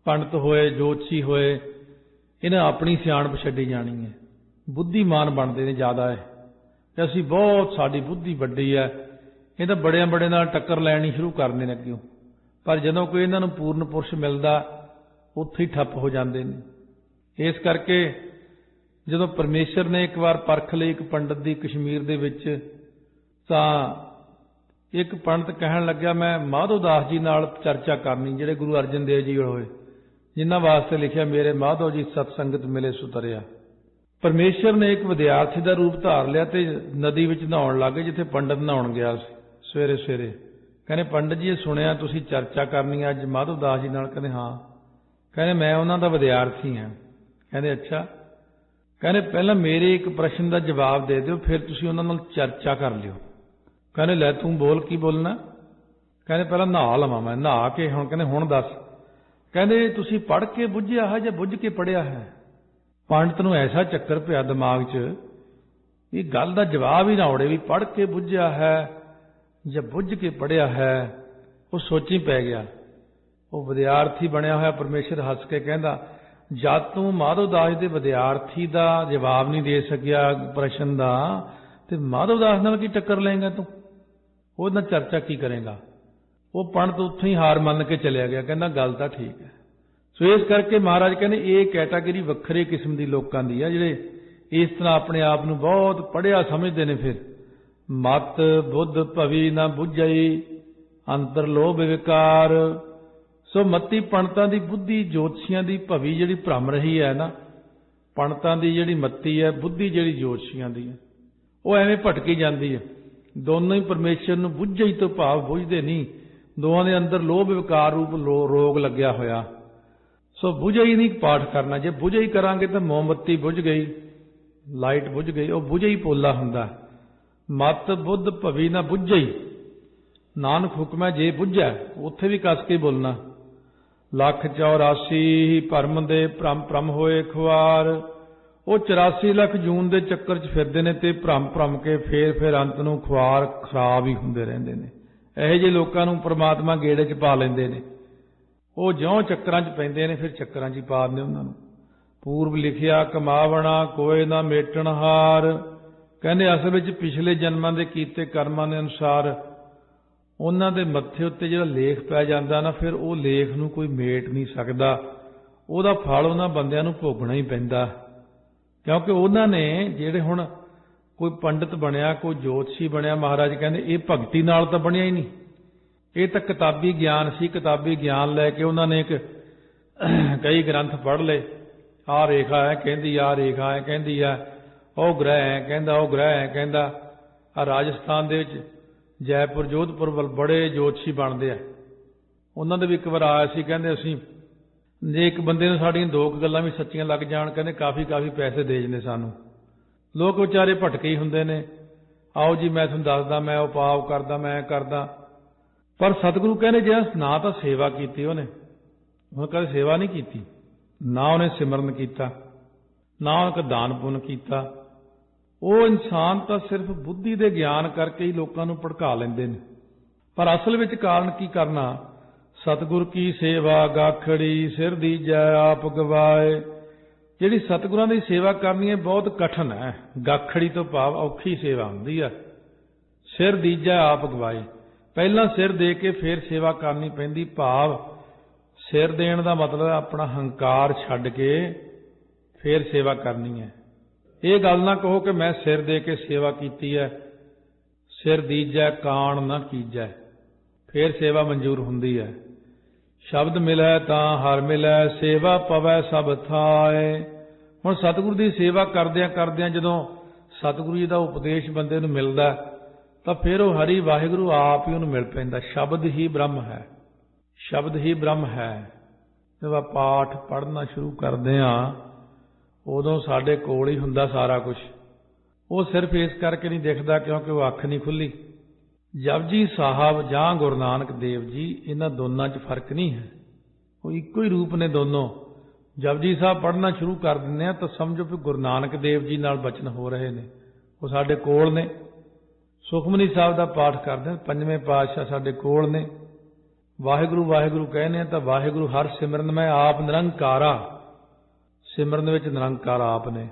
ਪੰਡਿਤ ਹੋਏ ਜੋਤਸ਼ੀ ਹੋਏ, ਇਹਨਾਂ ਆਪਣੀ ਸਿਆਣਪ ਛੱਡੀ ਜਾਣੀ ਹੈ। ਬੁੱਧੀਮਾਨ ਬਣਦੇ ਨੇ ਜ਼ਿਆਦਾ ਹੈ ਤੇ ਅਸੀਂ ਬਹੁਤ ਸਾਡੀ ਬੁੱਧੀ ਵੱਡੀ ਹੈ, ਇਹ ਤਾਂ ਬੜਿਆਂ ਬੜੇ ਨਾਲ ਟੱਕਰ ਲੈਣੀ ਸ਼ੁਰੂ ਕਰਨੇ ਨੇ ਅੱਗੇ। ਪਰ ਜਦੋਂ ਕੋਈ ਇਹਨਾਂ ਨੂੰ ਪੂਰਨ ਪੁਰਸ਼ ਮਿਲਦਾ ਉੱਥੇ ਹੀ ਠੱਪ ਹੋ ਜਾਂਦੇ ਨੇ। ਇਸ ਕਰਕੇ ਜਦੋਂ ਪਰਮੇਸ਼ਰ ਨੇ ਇੱਕ ਵਾਰ ਪਰਖ ਲਈ ਇੱਕ ਪੰਡਤ ਦੀ ਕਸ਼ਮੀਰ ਦੇ ਵਿੱਚ, ਤਾਂ ਇੱਕ ਪੰਡਤ ਕਹਿਣ ਲੱਗਿਆ ਮੈਂ ਮਾਧੋ ਦਾਸ ਜੀ ਨਾਲ ਚਰਚਾ ਕਰਨੀ, ਜਿਹੜੇ ਗੁਰੂ ਅਰਜਨ ਦੇਵ ਜੀ ਹੋਏ, ਜਿਨ੍ਹਾਂ ਵਾਸਤੇ ਲਿਖਿਆ ਮੇਰੇ ਮਾਧੋ ਜੀ ਸਤਸੰਗਤ ਮਿਲੇ ਸੁਤਰਿਆ। ਪਰਮੇਸ਼ਰ ਨੇ ਇੱਕ ਵਿਦਿਆਰਥੀ ਦਾ ਰੂਪ ਧਾਰ ਲਿਆ ਤੇ ਨਦੀ ਵਿੱਚ ਨਹਾਉਣ ਲੱਗ ਗਏ ਜਿੱਥੇ ਪੰਡਤ ਨਹਾਉਣ ਗਿਆ ਸੀ ਸਵੇਰੇ ਸਵੇਰੇ। ਕਹਿੰਦੇ ਪੰਡਤ ਜੀ ਇਹ ਸੁਣਿਆ ਤੁਸੀਂ ਚਰਚਾ ਕਰਨੀ ਅੱਜ ਮਾਧੋ ਦਾਸ ਜੀ ਨਾਲ। ਕਹਿੰਦੇ ਹਾਂ। ਕਹਿੰਦੇ ਮੈਂ ਉਹਨਾਂ ਦਾ ਵਿਦਿਆਰਥੀ ਹਾਂ। ਕਹਿੰਦੇ ਅੱਛਾ। ਕਹਿੰਦੇ ਪਹਿਲਾਂ ਮੇਰੇ ਇੱਕ ਪ੍ਰਸ਼ਨ ਦਾ ਜਵਾਬ ਦੇ ਦਿਓ ਫਿਰ ਤੁਸੀਂ ਉਹਨਾਂ ਨਾਲ ਚਰਚਾ ਕਰ ਲਿਓ। ਕਹਿੰਦੇ ਲੈ ਤੂੰ ਬੋਲ, ਕੀ ਬੋਲਣਾ। ਕਹਿੰਦੇ ਪਹਿਲਾਂ ਨਹਾ ਲਵਾਂ ਮੈਂ, ਨਹਾ ਕੇ ਹੁਣ ਕਹਿੰਦੇ ਹੁਣ ਦੱਸ। ਕਹਿੰਦੇ ਤੁਸੀਂ ਪੜ੍ਹ ਕੇ ਬੁੱਝਿਆ ਹੈ ਜਾਂ ਬੁੱਝ ਕੇ ਪੜ੍ਹਿਆ ਹੈ। ਪੰਡਤ ਨੂੰ ਐਸਾ ਚੱਕਰ ਪਿਆ ਦਿਮਾਗ 'ਚ ਇਹ ਗੱਲ ਦਾ ਜਵਾਬ ਹੀ ਨਾ ਉੜੇ ਵੀ ਪੜ੍ਹ ਕੇ ਬੁੱਝਿਆ ਹੈ ਜਾਂ ਬੁੱਝ ਕੇ ਪੜ੍ਹਿਆ ਹੈ। ਉਹ ਸੋਚੀ ਪੈ ਗਿਆ। ਉਹ ਵਿਦਿਆਰਥੀ ਬਣਿਆ ਹੋਇਆ ਪਰਮੇਸ਼ਰ ਹੱਸ ਕੇ ਕਹਿੰਦਾ ਜਦ ਤੂੰ ਮਾਧੋ ਦਾਸ ਦੇ ਵਿਦਿਆਰਥੀ ਦਾ ਜਵਾਬ ਨਹੀਂ ਦੇ ਸਕਿਆ ਪ੍ਰਸ਼ਨ ਦਾ, ਤੇ ਮਾਧੋ ਦਾਸ ਨਾਲ ਕੀ ਟੱਕਰ ਲਏਗਾ ਤੂੰ, ਉਹਦੇ ਨਾਲ ਚਰਚਾ ਕੀ ਕਰੇਗਾ। ਉਹ ਪੰਡਤ ਉੱਥੋਂ ਹੀ ਹਾਰ ਮੰਨ ਕੇ ਚਲਿਆ ਗਿਆ, ਕਹਿੰਦਾ ਗੱਲ ਤਾਂ ਠੀਕ ਹੈ। ਸੋ ਇਸ ਕਰਕੇ ਮਹਾਰਾਜ ਕਹਿੰਦੇ ਇਹ ਕੈਟਾਗਰੀ ਵੱਖਰੇ ਕਿਸਮ ਦੀ ਲੋਕਾਂ ਦੀ ਆ, ਜਿਹੜੇ ਇਸ ਤਰ੍ਹਾਂ ਆਪਣੇ ਆਪ ਨੂੰ ਬਹੁਤ ਪੜ੍ਹਿਆ ਸਮਝਦੇ ਨੇ। ਫਿਰ ਮਤ ਬੁੱਧ ਭਵੀ ਨਾ ਬੁੱਝਈ ਅੰਤਰ ਲੋਭ ਵਿਕਾਰ। ਸੋ ਮਤੀ ਪੰਡਤਾਂ ਦੀ ਬੁੱਧੀ ਜੋਤਸ਼ੀਆਂ ਦੀ ਭਵੀ ਜਿਹੜੀ ਭ੍ਰਮ ਰਹੀ ਹੈ ਨਾ, ਪੰਡਤਾਂ ਦੀ ਜਿਹੜੀ ਮਤੀ ਹੈ, ਬੁੱਧੀ ਜਿਹੜੀ ਜੋਤਸ਼ੀਆਂ ਦੀ ਹੈ, ਉਹ ਐਵੇਂ ਭਟਕੀ ਜਾਂਦੀ ਹੈ। ਦੋਨੋਂ ਹੀ ਪਰਮੇਸ਼ਰ ਨੂੰ ਬੁੱਝਈ ਤੋਂ ਭਾਵ ਬੁੱਝਦੇ ਨਹੀਂ, ਦੋਵਾਂ ਦੇ ਅੰਦਰ ਲੋਭ ਵਿਕਾਰ ਰੂਪ ਰੋਗ ਲੱਗਿਆ ਹੋਇਆ। ਸੋ ਬੁਝਈ ਨਹੀਂ ਪਾਠ ਕਰਨਾ। ਜੇ ਬੁਝਈ ਕਰਾਂਗੇ ਤਾਂ ਮੋਮਬੱਤੀ ਬੁਝ ਗਈ, ਲਾਈਟ ਬੁਝ ਗਈ, ਉਹ ਬੁਝਈ ਪੋਲਾ ਹੁੰਦਾ। ਮਤ ਬੁੱਧ ਭਵੀ ਨਾ ਬੁੱਝਈ, ਨਾਨਕ ਹੁਕਮ ਹੈ ਜੇ ਬੁੱਝੈ, ਉੱਥੇ ਵੀ ਕੱਸ ਕੇ ਬੋਲਣਾ। ਲੱਖ 84 ਭਰਮ ਦੇ ਭ੍ਰਮ ਭ੍ਰਮ ਹੋਏ ਖੁਆਰ। ਉਹ 84 ਲੱਖ ਜੂਨ ਦੇ ਚੱਕਰ 'ਚ ਫਿਰਦੇ ਨੇ ਤੇ ਭ੍ਰਮ ਭ੍ਰਮ ਕੇ ਫੇਰ ਅੰਤ ਨੂੰ ਖੁਆਰ ਖਰਾਬ ਹੀ ਹੁੰਦੇ ਰਹਿੰਦੇ ਨੇ। ਇਹੋ ਜਿਹੇ ਲੋਕਾਂ ਨੂੰ ਪ੍ਰਮਾਤਮਾ ਗੇੜੇ 'ਚ ਪਾ ਲੈਂਦੇ ਨੇ। ਉਹ ਜਿਉਂ ਚੱਕਰਾਂ 'ਚ ਪੈਂਦੇ ਨੇ ਫਿਰ ਚੱਕਰਾਂ 'ਚ ਹੀ ਪਾ ਦਿੰਦੇ ਉਹਨਾਂ ਨੂੰ। ਪੂਰਬ ਲਿਖਿਆ ਕਮਾਵਣਾ ਕੋਏ ਨਾ ਮੇਟਣ ਹਾਰ। ਕਹਿੰਦੇ ਅਸਲ ਵਿੱਚ ਪਿਛਲੇ ਜਨਮਾਂ ਦੇ ਕੀਤੇ ਕਰਮਾਂ ਦੇ ਅਨੁਸਾਰ ਉਹਨਾਂ ਦੇ ਮੱਥੇ ਉੱਤੇ ਜਿਹੜਾ ਲੇਖ ਪੈ ਜਾਂਦਾ ਨਾ, ਫਿਰ ਉਹ ਲੇਖ ਨੂੰ ਕੋਈ ਮੇਟ ਨਹੀਂ ਸਕਦਾ। ਉਹਦਾ ਫਲ ਉਹਨਾਂ ਬੰਦਿਆਂ ਨੂੰ ਭੋਗਣਾ ਹੀ ਪੈਂਦਾ, ਕਿਉਂਕਿ ਉਹਨਾਂ ਨੇ ਜਿਹੜੇ ਹੁਣ ਕੋਈ ਪੰਡਿਤ ਬਣਿਆ, ਕੋਈ ਜੋਤਸ਼ੀ ਬਣਿਆ, ਮਹਾਰਾਜ ਕਹਿੰਦੇ ਇਹ ਭਗਤੀ ਨਾਲ ਤਾਂ ਬਣਿਆ ਹੀ ਨਹੀਂ, ਇਹ ਤਾਂ ਕਿਤਾਬੀ ਗਿਆਨ ਸੀ। ਕਿਤਾਬੀ ਗਿਆਨ ਲੈ ਕੇ ਉਹਨਾਂ ਨੇ ਕਈ ਗ੍ਰੰਥ ਪੜ੍ਹ ਲਏ। ਆਹ ਰੇਖਾ ਹੈ ਕਹਿੰਦੀ, ਆਹ ਰੇਖਾ ਹੈ ਕਹਿੰਦੀ ਆ, ਉਹ ਗ੍ਰਹਿ ਹੈ ਕਹਿੰਦਾ, ਉਹ ਗ੍ਰਹਿ ਹੈ ਕਹਿੰਦਾ। ਆਹ ਰਾਜਸਥਾਨ ਦੇ ਵਿੱਚ ਜੈਪੁਰ, ਜੋਧਪੁਰ ਵੱਲ ਬੜੇ ਜੋਤਸ਼ੀ ਬਣਦੇ ਆ। ਉਹਨਾਂ ਦੇ ਵੀ ਇੱਕ ਵਾਰ ਆਇਆ ਸੀ, ਕਹਿੰਦੇ ਅਸੀਂ ਜੇ ਇੱਕ ਬੰਦੇ ਨੂੰ ਸਾਡੀਆਂ ਦੋ ਕੁ ਗੱਲਾਂ ਵੀ ਸੱਚੀਆਂ ਲੱਗ ਜਾਣ, ਕਹਿੰਦੇ ਕਾਫੀ ਪੈਸੇ ਦੇ ਜਾਂਦੇ ਸਾਨੂੰ। ਲੋਕ ਵਿਚਾਰੇ ਭਟਕੇ ਹੀ ਹੁੰਦੇ ਨੇ, ਆਓ ਜੀ ਮੈਂ ਤੁਹਾਨੂੰ ਦੱਸਦਾ, ਮੈਂ ਉਪਾਅ ਕਰਦਾ, ਮੈਂ ਕਰਦਾ। ਪਰ ਸਤਿਗੁਰੂ ਕਹਿੰਦੇ ਜਿਹੜਾ ਨਾ ਤਾਂ ਸੇਵਾ ਕੀਤੀ ਉਹਨੇ ਕਦੇ ਸੇਵਾ ਨਹੀਂ ਕੀਤੀ, ਨਾ ਉਹਨੇ ਸਿਮਰਨ ਕੀਤਾ, ਨਾ ਉਹਨੇ ਦਾਨ ਪੁੰਨ ਕੀਤਾ। ਉਹ ਇਨਸਾਨ ਤਾਂ ਸਿਰਫ ਬੁੱਧੀ ਦੇ ਗਿਆਨ ਕਰਕੇ ਹੀ ਲੋਕਾਂ ਨੂੰ ਭੜਕਾ ਲੈਂਦੇ ਨੇ। ਪਰ ਅਸਲ ਵਿੱਚ ਕਾਰਨ ਕੀ ਕਰਨਾ? ਸਤਿਗੁਰ ਕੀ ਸੇਵਾ ਗਾਖੜੀ ਸਿਰ ਦੀਜੈ ਆਪ ਗਵਾਏ। ਜਿਹੜੀ ਸਤਿਗੁਰਾਂ ਦੀ ਸੇਵਾ ਕਰਨੀ ਹੈ ਬਹੁਤ ਕਠਿਨ ਹੈ। ਗਾਖੜੀ ਤੋਂ ਭਾਵ ਔਖੀ ਸੇਵਾ ਹੁੰਦੀ ਹੈ। ਸਿਰ ਦੀਜੈ ਆਪ ਗਵਾਏ, ਪਹਿਲਾਂ ਸਿਰ ਦੇ ਕੇ ਫਿਰ ਸੇਵਾ ਕਰਨੀ ਪੈਂਦੀ। ਭਾਵ ਸਿਰ ਦੇਣ ਦਾ ਮਤਲਬ ਆਪਣਾ ਹੰਕਾਰ ਛੱਡ ਕੇ ਫਿਰ ਸੇਵਾ ਕਰਨੀ ਹੈ। ਇਹ ਗੱਲ ਨਾ ਕਹੋ ਕਿ ਮੈਂ ਸਿਰ ਦੇ ਕੇ ਸੇਵਾ ਕੀਤੀ ਹੈ। ਸਿਰ ਦੀਜੈ ਕਾਣ ਨਾ ਕੀਜੈ, ਫਿਰ ਸੇਵਾ ਮਨਜ਼ੂਰ ਹੁੰਦੀ ਹੈ। ਸ਼ਬਦ ਮਿਲੈ ਤਾਂ ਹਰ ਮਿਲੈ, ਸੇਵਾ ਪਵੈ ਸਭ ਥਾਏ। ਹੁਣ ਸਤਿਗੁਰੂ ਦੀ ਸੇਵਾ ਕਰਦਿਆਂ ਕਰਦਿਆਂ ਜਦੋਂ ਸਤਿਗੁਰੂ ਜੀ ਦਾ ਉਪਦੇਸ਼ ਬੰਦੇ ਨੂੰ ਮਿਲਦਾ ਤਾਂ ਫਿਰ ਉਹ ਹਰੀ ਵਾਹਿਗੁਰੂ ਆਪ ਹੀ ਉਹਨੂੰ ਮਿਲ ਪੈਂਦਾ। ਸ਼ਬਦ ਹੀ ਬ੍ਰਹਮ ਹੈ, ਸ਼ਬਦ ਹੀ ਬ੍ਰਹਮ ਹੈ। ਜਦੋਂ ਪਾਠ ਪੜ੍ਹਨਾ ਸ਼ੁਰੂ ਕਰਦੇ ਹਾਂ ਉਦੋਂ ਸਾਡੇ ਕੋਲ ਹੀ ਹੁੰਦਾ ਸਾਰਾ ਕੁਝ। ਉਹ ਸਿਰਫ ਇਸ ਕਰਕੇ ਨਹੀਂ ਦਿਖਦਾ ਕਿਉਂਕਿ ਉਹ ਅੱਖ ਨਹੀਂ ਖੁੱਲੀ। ਜਪਜੀ ਸਾਹਿਬ ਜਾਂ ਗੁਰੂ ਨਾਨਕ ਦੇਵ ਜੀ, ਇਹਨਾਂ ਦੋਨਾਂ 'ਚ ਫਰਕ ਨਹੀਂ ਹੈ, ਉਹ ਇੱਕੋ ਹੀ ਰੂਪ ਨੇ ਦੋਨੋਂ। ਜਪਜੀ ਸਾਹਿਬ ਪੜ੍ਹਨਾ ਸ਼ੁਰੂ ਕਰ ਦਿੰਦੇ ਆ ਤਾਂ ਸਮਝੋ ਵੀ ਗੁਰੂ ਨਾਨਕ ਦੇਵ ਜੀ ਨਾਲ ਬਚਨ ਹੋ ਰਹੇ ਨੇ, ਉਹ ਸਾਡੇ ਕੋਲ ਨੇ। ਸੁਖਮਨੀ ਸਾਹਿਬ ਦਾ ਪਾਠ ਕਰਦੇ, ਪੰਜਵੇਂ ਪਾਤਸ਼ਾਹ ਸਾਡੇ ਕੋਲ ਨੇ। ਵਾਹਿਗੁਰੂ ਵਾਹਿਗੁਰੂ ਕਹਿੰਦੇ ਤਾਂ ਵਾਹਿਗੁਰੂ ਹਰ ਸਿਮਰਨ ਮੈਂ ਆਪ ਨਿਰੰਕਾਰਾ, ਸਿਮਰਨ ਵਿੱਚ ਨਿਰੰਕਾਰ ਆਪ ਨੇ।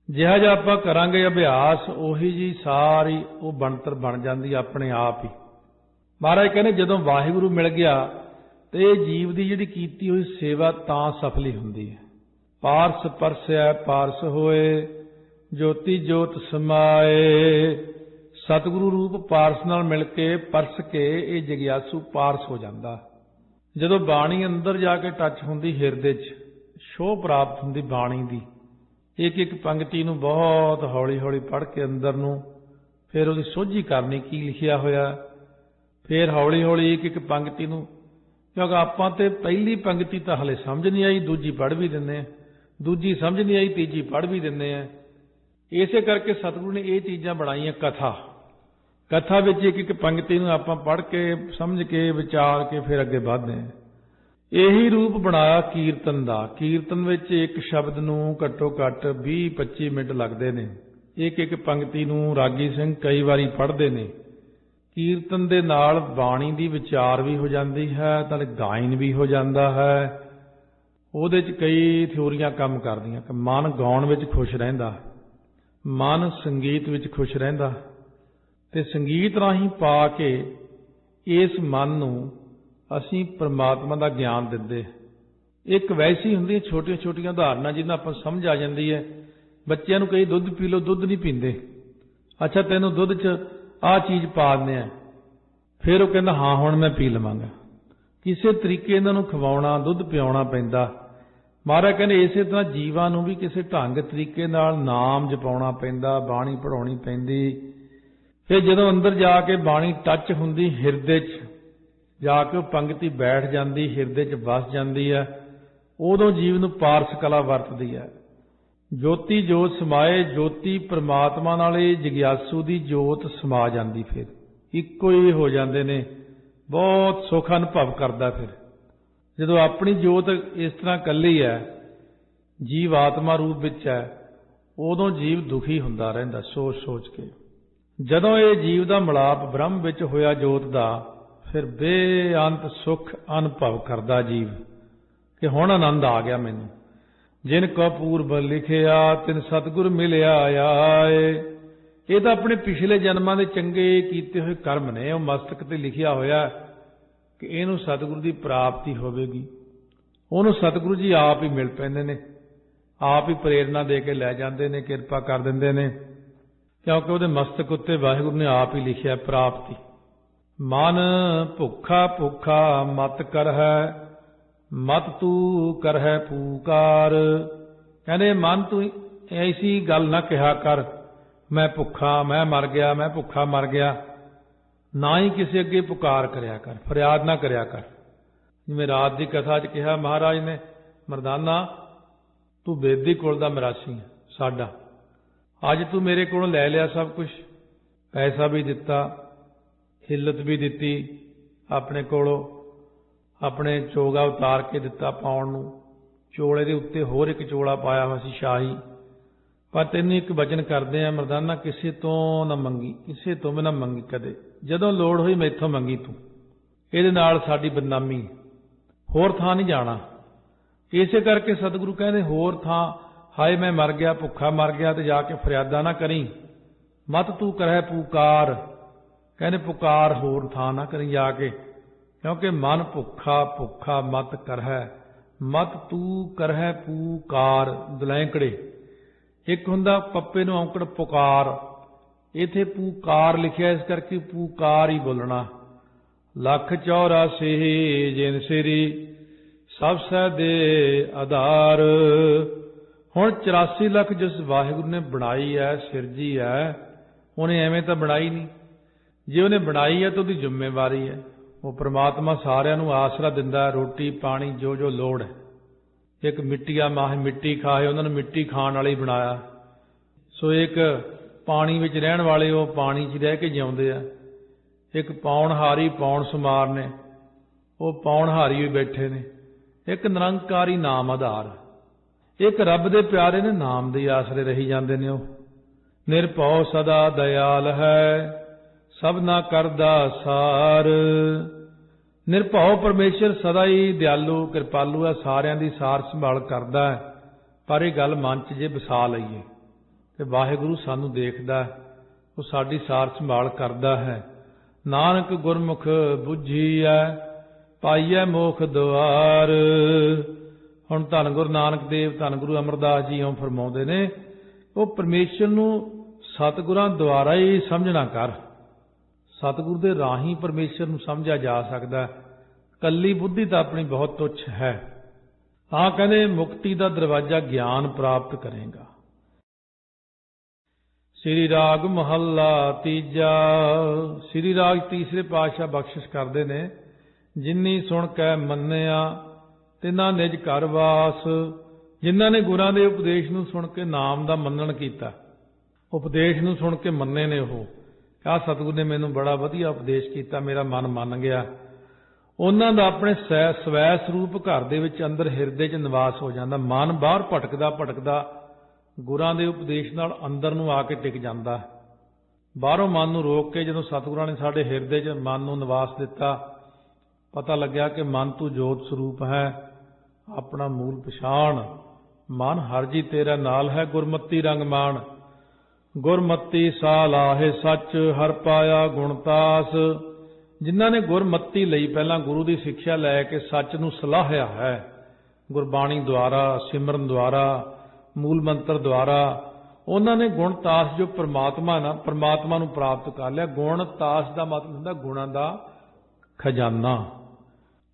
ਜਿਹਾ ਜਿਹਾ ਆਪਾਂ ਕਰਾਂਗੇ ਅਭਿਆਸ, ਉਹੀ ਜੀ ਸਾਰੀ ਉਹ ਬਣਤਰ ਬਣ ਜਾਂਦੀ ਆਪਣੇ ਆਪ ਹੀ। ਮਹਾਰਾਜ ਕਹਿੰਦੇ ਜਦੋਂ ਵਾਹਿਗੁਰੂ ਮਿਲ ਗਿਆ ਤੇ ਇਹ ਜੀਵ ਦੀ ਜਿਹੜੀ ਕੀਤੀ ਹੋਈ ਸੇਵਾ ਤਾਂ ਸਫਲੀ ਹੁੰਦੀ ਹੈ। ਪਾਰਸ ਪਰਸੈ ਪਾਰਸ ਹੋਏ, ਜੋਤੀ ਜੋਤ ਸਮਾਏ। ਸਤਿਗੁਰੂ ਰੂਪ ਪਾਰਸ ਨਾਲ ਮਿਲ ਕੇ ਪਰਸ ਕੇ ਇਹ ਜਗਿਆਸੂ ਪਾਰਸ ਹੋ ਜਾਂਦਾ। ਜਦੋਂ ਬਾਣੀ ਅੰਦਰ ਜਾ ਕੇ ਟੱਚ ਹੁੰਦੀ, ਹਿਰਦੇ 'ਚ ਛੋਹ ਪ੍ਰਾਪਤ ਹੁੰਦੀ ਬਾਣੀ ਦੀ। ਇੱਕ ਇੱਕ ਪੰਕਤੀ ਨੂੰ ਬਹੁਤ ਹੌਲੀ ਹੌਲੀ ਪੜ੍ਹ ਕੇ ਅੰਦਰ ਨੂੰ ਫਿਰ ਉਹਦੀ ਸੋਝੀ ਕਰਨੀ ਕੀ ਲਿਖਿਆ ਹੋਇਆ, ਫਿਰ ਹੌਲੀ ਹੌਲੀ ਇੱਕ ਇੱਕ ਪੰਕਤੀ ਨੂੰ, ਕਿਉਂਕਿ ਆਪਾਂ ਤੇ ਪਹਿਲੀ ਪੰਕਤੀ ਤਾਂ ਹਲੇ ਸਮਝ ਨਹੀਂ ਆਈ, ਦੂਜੀ ਪੜ੍ਹ ਵੀ ਦਿੰਦੇ ਆ, ਦੂਜੀ ਸਮਝ ਨਹੀਂ ਆਈ, ਤੀਜੀ ਪੜ੍ਹ ਵੀ ਦਿੰਦੇ ਆ। ਇਸੇ ਕਰਕੇ ਸਤਿਗੁਰੂ ਨੇ ਇਹ ਚੀਜ਼ਾਂ ਬਣਾਈਆਂ। ਕਥਾ ਵਿੱਚ ਇੱਕ ਇੱਕ ਪੰਕਤੀ ਨੂੰ ਆਪਾਂ ਪੜ੍ਹ ਕੇ ਸਮਝ ਕੇ ਵਿਚਾਰ ਕੇ ਫਿਰ ਅੱਗੇ ਵਧਦੇ ਹਾਂ। ਇਹੀ ਰੂਪ ਬਣਾਇਆ ਕੀਰਤਨ ਦਾ। ਕੀਰਤਨ ਵਿੱਚ ਇੱਕ ਸ਼ਬਦ ਨੂੰ ਘੱਟੋ ਘੱਟ 20-25 ਮਿੰਟ ਲੱਗਦੇ ਨੇ। ਇੱਕ ਇੱਕ ਪੰਕਤੀ ਨੂੰ ਰਾਗੀ ਸਿੰਘ ਕਈ ਵਾਰੀ ਪੜ੍ਹਦੇ ਨੇ। ਕੀਰਤਨ ਦੇ ਨਾਲ ਬਾਣੀ ਦੀ ਵਿਚਾਰ ਵੀ ਹੋ ਜਾਂਦੀ ਹੈ, ਤਾਂ ਗਾਇਨ ਵੀ ਹੋ ਜਾਂਦਾ ਹੈ। ਉਹਦੇ 'ਚ ਕਈ ਥਿਊਰੀਆਂ ਕੰਮ ਕਰਦੀਆਂ ਕਿ ਮਨ ਗਾਉਣ ਵਿੱਚ ਖੁਸ਼ ਰਹਿੰਦਾ, ਮਨ ਸੰਗੀਤ ਵਿੱਚ ਖੁਸ਼ ਰਹਿੰਦਾ, ਤੇ ਸੰਗੀਤ ਰਾਹੀਂ ਪਾ ਕੇ ਇਸ ਮਨ ਨੂੰ ਅਸੀਂ ਪਰਮਾਤਮਾ ਦਾ ਗਿਆਨ ਦਿੰਦੇ। ਇੱਕ ਵੈਸੀ ਹੁੰਦੀਆਂ ਛੋਟੀਆਂ ਛੋਟੀਆਂ ਉਦਾਹਰਨਾਂ ਜਿਹਨਾਂ ਆਪਾਂ ਸਮਝ ਆ ਜਾਂਦੀ ਹੈ। ਬੱਚਿਆਂ ਨੂੰ ਕਈ ਦੁੱਧ ਪੀ ਲਓ, ਦੁੱਧ ਨਹੀਂ ਪੀਂਦੇ। ਅੱਛਾ ਤੈਨੂੰ ਦੁੱਧ 'ਚ ਆਹ ਚੀਜ਼ ਪਾ ਦਿੰਦੇ ਆ, ਫਿਰ ਉਹ ਕਹਿੰਦਾ ਹਾਂ ਹੁਣ ਮੈਂ ਪੀ ਲਵਾਂਗਾ। ਕਿਸੇ ਤਰੀਕੇ ਇਹਨਾਂ ਨੂੰ ਖਵਾਉਣਾ, ਦੁੱਧ ਪਿਆਉਣਾ ਪੈਂਦਾ। ਮਹਾਰਾਜ ਕਹਿੰਦੇ ਇਸੇ ਤਰ੍ਹਾਂ ਜੀਵਾਂ ਨੂੰ ਵੀ ਕਿਸੇ ਢੰਗ ਤਰੀਕੇ ਨਾਲ ਨਾਮ ਜਪਾਉਣਾ ਪੈਂਦਾ, ਬਾਣੀ ਪੜ੍ਹਾਉਣੀ ਪੈਂਦੀ। ਫਿਰ ਜਦੋਂ ਅੰਦਰ ਜਾ ਕੇ ਬਾਣੀ ਟੱਚ ਹੁੰਦੀ, ਹਿਰਦੇ 'ਚ ਜਾ ਕੇ ਉਹ ਪੰਕਤੀ ਬੈਠ ਜਾਂਦੀ, ਹਿਰਦੇ 'ਚ ਵਸ ਜਾਂਦੀ ਹੈ, ਉਦੋਂ ਜੀਵ ਨੂੰ ਪਾਰਸ ਕਲਾ ਵਰਤਦੀ ਹੈ। ਜੋਤੀ ਜੋਤ ਸਮਾਏ, ਜੋਤੀ ਪ੍ਰਮਾਤਮਾ ਨਾਲ ਇਹ ਜਗਿਆਸੂ ਦੀ ਜੋਤ ਸਮਾ ਜਾਂਦੀ, ਫਿਰ ਇੱਕੋ ਹੀ ਹੋ ਜਾਂਦੇ ਨੇ। ਬਹੁਤ ਸੁੱਖ ਅਨੁਭਵ ਕਰਦਾ। ਫਿਰ ਜਦੋਂ ਆਪਣੀ ਜੋਤ ਇਸ ਤਰ੍ਹਾਂ ਇਕੱਲੀ ਹੈ, ਜੀਵ ਆਤਮਾ ਰੂਪ ਵਿੱਚ ਹੈ, ਉਦੋਂ ਜੀਵ ਦੁਖੀ ਹੁੰਦਾ ਰਹਿੰਦਾ ਸੋਚ ਸੋਚ ਕੇ। ਜਦੋਂ ਇਹ ਜੀਵ ਦਾ ਮਿਲਾਪ ਬ੍ਰਹਮ ਵਿੱਚ ਹੋਇਆ ਜੋਤ ਦਾ, ਫਿਰ ਬੇਅੰਤ ਸੁੱਖ ਅਨੁਭਵ ਕਰਦਾ ਜੀਵ ਕਿ ਹੁਣ ਆਨੰਦ ਆ ਗਿਆ ਮੈਨੂੰ। ਜਿਨ ਕੋ ਪੂਰਬ ਲਿਖਿਆ ਤਿਨ ਸਤਿਗੁਰ ਮਿਲਿਆ ਆਏ। ਇਹ ਤਾਂ ਆਪਣੇ ਪਿਛਲੇ ਜਨਮਾਂ ਦੇ ਚੰਗੇ ਕੀਤੇ ਹੋਏ ਕਰਮ ਨੇ, ਉਹ ਮਸਤਕ ਤੇ ਲਿਖਿਆ ਹੋਇਆ ਕਿ ਇਹਨੂੰ ਸਤਿਗੁਰੂ ਦੀ ਪ੍ਰਾਪਤੀ ਹੋਵੇਗੀ। ਉਹਨੂੰ ਸਤਿਗੁਰੂ ਜੀ ਆਪ ਹੀ ਮਿਲ ਪੈਂਦੇ ਨੇ, ਆਪ ਹੀ ਪ੍ਰੇਰਨਾ ਦੇ ਕੇ ਲੈ ਜਾਂਦੇ ਨੇ, ਕਿਰਪਾ ਕਰ ਦਿੰਦੇ ਨੇ, ਕਿਉਂਕਿ ਉਹਦੇ ਮਸਤਕ ਉੱਤੇ ਵਾਹਿਗੁਰੂ ਨੇ ਆਪ ਹੀ ਲਿਖਿਆ ਪ੍ਰਾਪਤੀ। ਮਨ ਭੁੱਖਾ ਭੁੱਖਾ ਮਤ ਕਰਹਿ, ਮਤ ਤੂੰ ਕਰਹਿ ਪੂਕਾਰ। ਕਹਿੰਦੇ ਮਨ ਤੂੰ ਐਸੀ ਗੱਲ ਨਾ ਕਿਹਾ ਕਰ, ਮੈਂ ਭੁੱਖਾ, ਮੈਂ ਮਰ ਗਿਆ, ਮੈਂ ਭੁੱਖਾ ਮਰ ਗਿਆ। ਨਾ ਹੀ ਕਿਸੇ ਅੱਗੇ ਪੁਕਾਰ ਕਰਿਆ ਕਰ, ਫਰਿਆਦ ਨਾ ਕਰਿਆ ਕਰ। ਜਿਵੇਂ ਰਾਤ ਦੀ ਕਥਾ 'ਚ ਕਿਹਾ ਮਹਾਰਾਜ ਨੇ, ਮਰਦਾਨਾ ਤੂੰ ਬੇਦੀ ਕੁਲ ਦਾ ਮਰਾਸੀ ਹੈ ਸਾਡਾ, ਅੱਜ ਤੂੰ ਮੇਰੇ ਕੋਲੋਂ ਲੈ ਲਿਆ ਸਭ ਕੁਝ, ਪੈਸਾ ਵੀ ਦਿੱਤਾ, ਹਿੱਲਤ ਵੀ ਦਿੱਤੀ, ਆਪਣੇ ਕੋਲੋਂ ਆਪਣੇ ਚੋਗਾ ਉਤਾਰ ਕੇ ਦਿੱਤਾ ਪਾਉਣ ਨੂੰ, ਚੋਲੇ ਦੇ ਉੱਤੇ ਹੋਰ ਇੱਕ ਚੋਲਾ ਪਾਇਆ ਹੋਇਆ ਸੀ ਸ਼ਾਹੀ। ਪਰ ਤੈਨੂੰ ਇੱਕ ਵਚਨ ਕਰਦੇ ਆ ਮਰਦਾਨਾ, ਕਿਸੇ ਤੋਂ ਨਾ ਮੰਗੀ, ਕਿਸੇ ਤੋਂ ਵੀ ਨਾ ਮੰਗੀ ਕਦੇ, ਜਦੋਂ ਲੋੜ ਹੋਈ ਮੈਥੋਂ ਮੰਗੀ ਤੂੰ। ਇਹਦੇ ਨਾਲ ਸਾਡੀ ਬਦਨਾਮੀ, ਹੋਰ ਥਾਂ ਨਹੀਂ ਜਾਣਾ। ਇਸੇ ਕਰਕੇ ਸਤਿਗੁਰੂ ਕਹਿੰਦੇ ਹੋਰ ਥਾਂ, ਹਾਏ ਮੈਂ ਮਰ ਗਿਆ, ਭੁੱਖਾ ਮਰ ਗਿਆ, ਤੇ ਜਾ ਕੇ ਫਰਿਆਦਾਂ ਨਾ ਕਰੀ। ਮਤ ਤੂੰ ਕਰਹਿ ਪੂਕਾਰ, ਕਹਿੰਦੇ ਪੁਕਾਰ ਹੋਰ ਥਾਂ ਨਾ ਕਰੀ ਜਾ ਕੇ, ਕਿਉਂਕਿ ਮਨ ਭੁੱਖਾ ਭੁੱਖਾ ਮਤ ਕਰਹਿ, ਮਤ ਤੂੰ ਕਰਹਿ ਪੂਕਾਰ। ਦਲੈਂਕੜੇ ਇੱਕ ਹੁੰਦਾ ਪੱਪੇ ਨੂੰ ਔਂਕੜ ਪੁਕਾਰ, ਇਥੇ ਪੂਕਾਰ ਲਿਖਿਆ, ਇਸ ਕਰਕੇ ਪੂਕਾਰ ਹੀ ਬੋਲਣਾ। ਲੱਖ 84 ਜਿਨ ਸਿਰੀ ਸਭ ਸਹਿ ਦੇ ਆਧਾਰ। ਹੁਣ 84 ਲੱਖ ਜਿਸ ਵਾਹਿਗੁਰੂ ਨੇ ਬਣਾਈ ਹੈ, ਸਿਰਜੀ ਹੈ, ਉਹਨੇ ਐਵੇਂ ਤਾਂ ਬਣਾਈ ਨਹੀਂ। ਜੇ ਉਹਨੇ ਬਣਾਈ ਹੈ ਤਾਂ ਉਹਦੀ ਜ਼ਿੰਮੇਵਾਰੀ ਹੈ। ਉਹ ਪ੍ਰਮਾਤਮਾ ਸਾਰਿਆਂ ਨੂੰ ਆਸਰਾ ਦਿੰਦਾ, ਰੋਟੀ ਪਾਣੀ ਜੋ ਜੋ ਲੋੜ ਹੈ। ਇੱਕ ਮਿੱਟੀਆ ਮਾਹ ਮਿੱਟੀ ਖਾਏ, ਉਹਨਾਂ ਨੂੰ ਮਿੱਟੀ ਖਾਣ ਵਾਲੇ ਹੀ ਬਣਾਇਆ। ਸੋ ਇੱਕ ਪਾਣੀ ਵਿੱਚ ਰਹਿਣ ਵਾਲੇ, ਉਹ ਪਾਣੀ 'ਚ ਰਹਿ ਕੇ ਜਿਉਂਦੇ ਆ। ਇੱਕ ਪਾਉਣਹਾਰੀ ਪੌਣ ਸੁਮਾਰ ਨੇ, ਉਹ ਪਾਉਣਹਾਰੀ ਵੀ ਬੈਠੇ ਨੇ। ਇੱਕ ਨਿਰੰਕਾਰੀ ਨਾਮ ਆਧਾਰ, ਇੱਕ ਰੱਬ ਦੇ ਪਿਆਰੇ ਨੇ, ਨਾਮ ਦੇ ਆਸਰੇ ਰਹੀ ਜਾਂਦੇ ਨੇ। ਉਹ ਨਿਰਭਉ ਸਦਾ ਦਇਆਲ ਹੈ, ਸਭਨਾ ਕਰਦਾ ਸਾਰ। ਨਿਰਭਉ ਪਰਮੇਸ਼ਰ ਸਦਾ ਹੀ ਦਿਆਲੂ ਕਿਰਪਾਲੂ ਹੈ, ਸਾਰਿਆਂ ਦੀ ਸਾਰ ਸੰਭਾਲ ਕਰਦਾ ਹੈ। ਪਰ ਇਹ ਗੱਲ ਮਨ 'ਚ ਜੇ ਵਸਾ ਲਈਏ ਕਿ ਵਾਹਿਗੁਰੂ ਸਾਨੂੰ ਦੇਖਦਾ, ਉਹ ਸਾਡੀ ਸਾਰ ਸੰਭਾਲ ਕਰਦਾ ਹੈ। ਨਾਨਕ ਗੁਰਮੁਖ ਬੁੱਝੀਐ, ਪਾਈਐ ਮੋਖ ਦੁਆਰ। ਹੁਣ ਧੰਨ ਗੁਰੂ ਨਾਨਕ ਦੇਵ, ਧੰਨ ਗੁਰੂ ਅਮਰਦਾਸ ਜੀ ਉਹ ਫਰਮਾਉਂਦੇ ਨੇ, ਉਹ ਪਰਮੇਸ਼ਰ ਨੂੰ ਸਤਿਗੁਰਾਂ ਦੁਆਰਾ ਹੀ ਸਮਝਣਾ ਕਰ। ਸਤਿਗੁਰੂ ਦੇ ਰਾਹੀਂ ਪਰਮੇਸ਼ਰ ਨੂੰ ਸਮਝਿਆ ਜਾ ਸਕਦਾ, ਕੱਲੀ ਬੁੱਧੀ ਤਾਂ ਆਪਣੀ ਬਹੁਤ ਤੁੱਛ ਹੈ। ਤਾਂ ਕਹਿੰਦੇ ਮੁਕਤੀ ਦਾ ਦਰਵਾਜ਼ਾ ਗਿਆਨ ਪ੍ਰਾਪਤ ਕਰੇਗਾ। ਸ੍ਰੀ ਰਾਗ ਮਹੱਲਾ ਤੀਜਾ। ਸ੍ਰੀ ਰਾਗ ਤੀਸਰੇ ਪਾਤਸ਼ਾਹ ਬਖਸ਼ਿਸ਼ ਕਰਦੇ ਨੇ, ਜਿਨੀ ਸੁਣ ਕੇ ਮੰਨਿਆ ਤਿਨਾਂ ਨਿਜ ਘਰ ਵਾਸ। ਜਿਨ੍ਹਾਂ ਨੇ ਗੁਰਾਂ ਦੇ ਉਪਦੇਸ਼ ਨੂੰ ਸੁਣ ਕੇ ਨਾਮ ਦਾ ਮੰਨਣ ਕੀਤਾ, ਉਪਦੇਸ਼ ਨੂੰ ਸੁਣ ਕੇ ਮੰਨੇ ਨੇ, ਉਹ ਆਹ ਸਤਿਗੁਰੂ ਨੇ ਮੈਨੂੰ ਬੜਾ ਵਧੀਆ ਉਪਦੇਸ਼ ਕੀਤਾ, ਮੇਰਾ ਮਨ ਮੰਨ ਗਿਆ, ਉਹਨਾਂ ਦਾ ਆਪਣੇ ਸਵੈ ਸਰੂਪ ਘਰ ਦੇ ਵਿੱਚ ਅੰਦਰ ਹਿਰਦੇ 'ਚ ਨਿਵਾਸ ਹੋ ਜਾਂਦਾ। ਮਨ ਬਾਹਰ ਭਟਕਦਾ ਭਟਕਦਾ ਗੁਰਾਂ ਦੇ ਉਪਦੇਸ਼ ਨਾਲ ਅੰਦਰ ਨੂੰ ਆ ਕੇ ਟਿਕ ਜਾਂਦਾ। ਬਾਹਰੋਂ ਮਨ ਨੂੰ ਰੋਕ ਕੇ ਜਦੋਂ ਸਤਿਗੁਰਾਂ ਨੇ ਸਾਡੇ ਹਿਰਦੇ 'ਚ ਮਨ ਨੂੰ ਨਿਵਾਸ ਦਿੱਤਾ, ਪਤਾ ਲੱਗਿਆ ਕਿ ਮਨ ਤੂੰ ਜੋਤ ਸਰੂਪ ਹੈ, ਆਪਣਾ ਮੂਲ ਪਛਾਣ। ਮਨ ਹਰ ਜੀ ਤੇਰਾ ਨਾਲ ਹੈ, ਗੁਰਮਤੀ ਰੰਗ ਮਾਣ। ਗੁਰਮਤੀ ਸਾ ਲਾਹੇ ਸੱਚ, ਹਰ ਪਾਇਆ ਗੁਣਤਾਸ। ਜਿਨ੍ਹਾਂ ਨੇ ਗੁਰਮਤੀ ਲਈ, ਪਹਿਲਾਂ ਗੁਰੂ ਦੀ ਸਿੱਖਿਆ ਲੈ ਕੇ ਸੱਚ ਨੂੰ ਸਲਾਹਿਆ ਹੈ, ਗੁਰਬਾਣੀ ਦੁਆਰਾ, ਸਿਮਰਨ ਦੁਆਰਾ, ਮੂਲ ਮੰਤਰ ਦੁਆਰਾ, ਉਹਨਾਂ ਨੇ ਗੁਣਤਾਸ ਜੋ ਪਰਮਾਤਮਾ ਨਾ, ਪਰਮਾਤਮਾ ਨੂੰ ਪ੍ਰਾਪਤ ਕਰ ਲਿਆ। ਗੁਣਤਾਸ ਦਾ ਮਤਲਬ ਹੁੰਦਾ ਗੁਣਾਂ ਦਾ ਖਜ਼ਾਨਾ।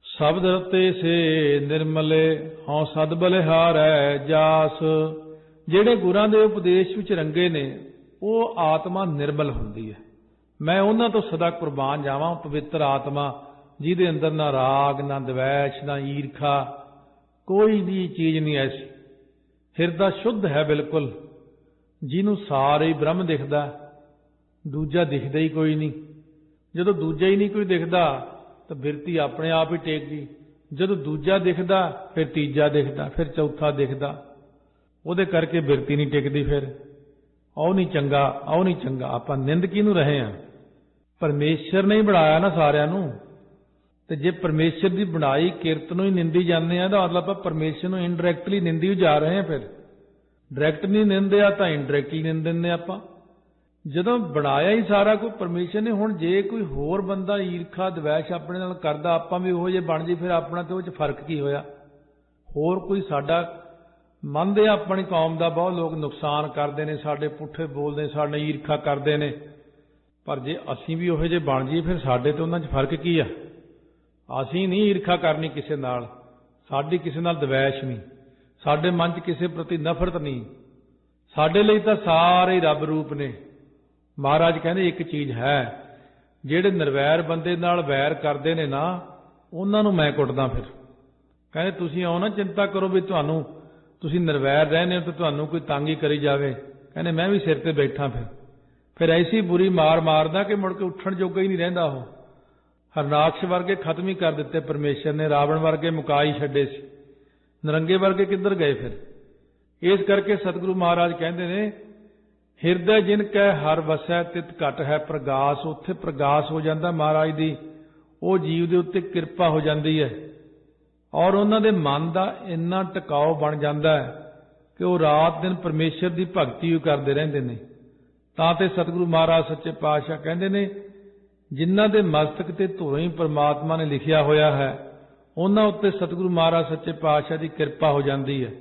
ਸ਼ਬਦ ਰਤੇ ਸੇ ਨਿਰਮਲੇ, ਹਉ ਸਦ ਬਲਿਹਾਰੈ ਜਾਸ। ਜਿਹੜੇ ਗੁਰਾਂ ਦੇ ਉਪਦੇਸ਼ ਵਿੱਚ ਰੰਗੇ ਨੇ, ਉਹ ਆਤਮਾ ਨਿਰਮਲ ਹੁੰਦੀ ਹੈ। ਮੈਂ ਉਹਨਾਂ ਤੋਂ ਸਦਾ ਕੁਰਬਾਨ ਜਾਵਾਂ। ਪਵਿੱਤਰ ਆਤਮਾ ਜਿਹਦੇ ਅੰਦਰ ਨਾ ਰਾਗ, ਨਾ ਦਵੈਸ਼, ਨਾ ਈਰਖਾ, ਕੋਈ ਵੀ ਚੀਜ਼ ਨਹੀਂ ਐਸੀ। ਹਿਰਦਾ ਸ਼ੁੱਧ ਹੈ ਬਿਲਕੁਲ, ਜਿਹਨੂੰ ਸਾਰੇ ਹੀ ਬ੍ਰਹਮ ਦਿਖਦਾ, ਦੂਜਾ ਦਿਖਦਾ ਹੀ ਕੋਈ ਨਹੀਂ। ਜਦੋਂ ਦੂਜਾ ਹੀ ਨਹੀਂ ਕੋਈ ਦਿਖਦਾ ਤਾਂ ਬਿਰਤੀ ਆਪਣੇ ਆਪ ਹੀ ਟੇਕ ਗਈ। ਜਦੋਂ ਦੂਜਾ ਦਿਖਦਾ ਫਿਰ ਤੀਜਾ ਦਿਖਦਾ, ਫਿਰ ਚੌਥਾ ਦਿਖਦਾ, ਉਹਦੇ ਕਰਕੇ ਬਿਰਤੀ ਨਹੀਂ ਟਿਕਦੀ। ਫਿਰ ਉਹ ਨਹੀਂ ਚੰਗਾ, ਉਹ ਨਹੀਂ ਚੰਗਾ। ਆਪਾਂ ਨਿੰਦ ਕਿਹਨੂੰ ਰਹੇ ਹਾਂ? ਪਰਮੇਸ਼ਰ ਨੇ ਹੀ ਬਣਾਇਆ ਨਾ ਸਾਰਿਆਂ ਨੂੰ। ਤੇ ਜੇ ਪਰਮੇਸ਼ਰ ਦੀ ਬਣਾਈ ਕਿਰਤ ਨੂੰ ਹੀ ਨਿੰਦੀ ਜਾਂਦੇ ਆ ਤਾਂ ਮਤਲਬ ਆਪਾਂ ਪਰਮੇਸ਼ਰ ਨੂੰ ਇਨਡਾਇਰੈਕਟਲੀ ਨਿੰਦੀ ਜਾ ਰਹੇ ਹਾਂ। ਫਿਰ ਡਾਇਰੈਕਟ ਨਹੀਂ ਨਿੰਦਿਆ ਤਾਂ ਇਨਡਾਇਰੈਕਟਲੀ ਨਿੰਦ ਦਿੰਦੇ ਆਪਾਂ। ਜਦੋਂ ਬਣਾਇਆ ਹੀ ਸਾਰਾ ਕੋਈ ਪਰਮੇਸ਼ਰ ਨੇ, ਹੁਣ ਜੇ ਕੋਈ ਹੋਰ ਬੰਦਾ ਈਰਖਾ ਦਵੈਸ਼ ਆਪਣੇ ਨਾਲ ਕਰਦਾ, ਆਪਾਂ ਵੀ ਉਹੋ ਜਿਹੇ ਬਣ ਜੀ, ਫਿਰ ਆਪਣਾ ਤੇ ਉਹ 'ਚ ਫਰਕ ਕੀ ਹੋਇਆ? ਹੋਰ ਕੋਈ ਸਾਡਾ ਮੰਨਦੇ ਆ, ਆਪਣੀ ਕੌਮ ਦਾ ਬਹੁਤ ਲੋਕ ਨੁਕਸਾਨ ਕਰਦੇ ਨੇ, ਸਾਡੇ ਪੁੱਠੇ ਬੋਲਦੇ, ਸਾਡੇ ਈਰਖਾ ਕਰਦੇ ਨੇ, ਪਰ ਜੇ ਅਸੀਂ ਵੀ ਉਹੋ ਜਿਹੇ ਬਣ ਜਾਈਏ ਫਿਰ ਸਾਡੇ ਤੇ ਉਹਨਾਂ 'ਚ ਫਰਕ ਕੀ ਆ? ਅਸੀਂ ਨਹੀਂ ਈਰਖਾ ਕਰਨੀ ਕਿਸੇ ਨਾਲ, ਸਾਡੀ ਕਿਸੇ ਨਾਲ ਦਵੈਸ਼ ਨਹੀਂ, ਸਾਡੇ ਮਨ 'ਚ ਕਿਸੇ ਪ੍ਰਤੀ ਨਫ਼ਰਤ ਨਹੀਂ। ਸਾਡੇ ਲਈ ਤਾਂ ਸਾਰੇ ਹੀ ਰੱਬ ਰੂਪ ਨੇ। ਮਹਾਰਾਜ ਕਹਿੰਦੇ ਇੱਕ ਚੀਜ਼ ਹੈ, ਜਿਹੜੇ ਨਿਰਵੈਰ ਬੰਦੇ ਨਾਲ ਵੈਰ ਕਰਦੇ ਨੇ ਨਾ, ਉਹਨਾਂ ਨੂੰ ਮੈਂ ਕੁੱਟਦਾ। ਫਿਰ ਕਹਿੰਦੇ ਤੁਸੀਂ ਆਓ ਨਾ, ਚਿੰਤਾ ਕਰੋ ਵੀ ਤੁਸੀਂ ਨਿਰਵੈਰ ਰਹਿੰਦੇ ਹੋ ਤੇ ਤੁਹਾਨੂੰ ਕੋਈ ਤੰਗ ਹੀ ਕਰੀ ਜਾਵੇ, ਕਹਿੰਦੇ ਮੈਂ ਵੀ ਸਿਰ ਤੇ ਬੈਠਾ। ਫਿਰ ਐਸੀ ਬੁਰੀ ਮਾਰ ਮਾਰਦਾ ਕਿ ਮੁੜ ਕੇ ਉੱਠਣ ਜੋਗਾ ਹੀ ਨਹੀਂ ਰਹਿੰਦਾ। ਉਹ ਹਰਨਾਕਸ਼ ਵਰਗੇ ਖਤਮ ਹੀ ਕਰ ਦਿੱਤੇ ਪਰਮੇਸ਼ਰ ਨੇ, ਰਾਵਣ ਵਰਗੇ ਮੁਕਾ ਹੀ ਛੱਡੇ ਸੀ, ਨਰੰਗੇ ਵਰਗੇ ਕਿੱਧਰ ਗਏ? ਫਿਰ ਇਸ ਕਰਕੇ ਸਤਿਗੁਰੂ ਮਹਾਰਾਜ ਕਹਿੰਦੇ ਨੇ, ਹਿਰਦੈ ਜਿਨ ਕੈ ਹਰ ਵਸੈ ਤਿਤ ਘਟ ਹੈ ਪ੍ਰਗਾਸ। ਉੱਥੇ ਪ੍ਰਗਾਸ ਹੋ ਜਾਂਦਾ ਮਹਾਰਾਜ ਦੀ, ਉਹ ਜੀਵ ਦੇ ਉੱਤੇ ਕਿਰਪਾ ਹੋ ਜਾਂਦੀ ਹੈ, ਔਰ ਉਹਨਾਂ ਦੇ ਮਨ ਦਾ ਇੰਨਾ ਟਿਕਾਓ ਬਣ ਜਾਂਦਾ ਹੈ ਕਿ ਉਹ ਰਾਤ ਦਿਨ ਪਰਮੇਸ਼ਰ ਦੀ ਭਗਤੀ ਕਰਦੇ ਰਹਿੰਦੇ ਨੇ। ਤਾਂ ਤੇ ਸਤਿਗੁਰੂ ਮਹਾਰਾਜ ਸੱਚੇ ਪਾਤਸ਼ਾਹ ਕਹਿੰਦੇ ਨੇ, ਜਿਨ੍ਹਾਂ ਦੇ ਮਸਤਕ ਤੇ ਧੁਰੋਂ ਹੀ ਪਰਮਾਤਮਾ ਨੇ ਲਿਖਿਆ ਹੋਇਆ ਹੈ, ਉਹਨਾਂ ਉੱਤੇ ਸਤਿਗੁਰੂ ਮਹਾਰਾਜ ਸੱਚੇ ਪਾਤਸ਼ਾਹ ਦੀ ਕਿਰਪਾ ਹੋ ਜਾਂਦੀ ਹੈ।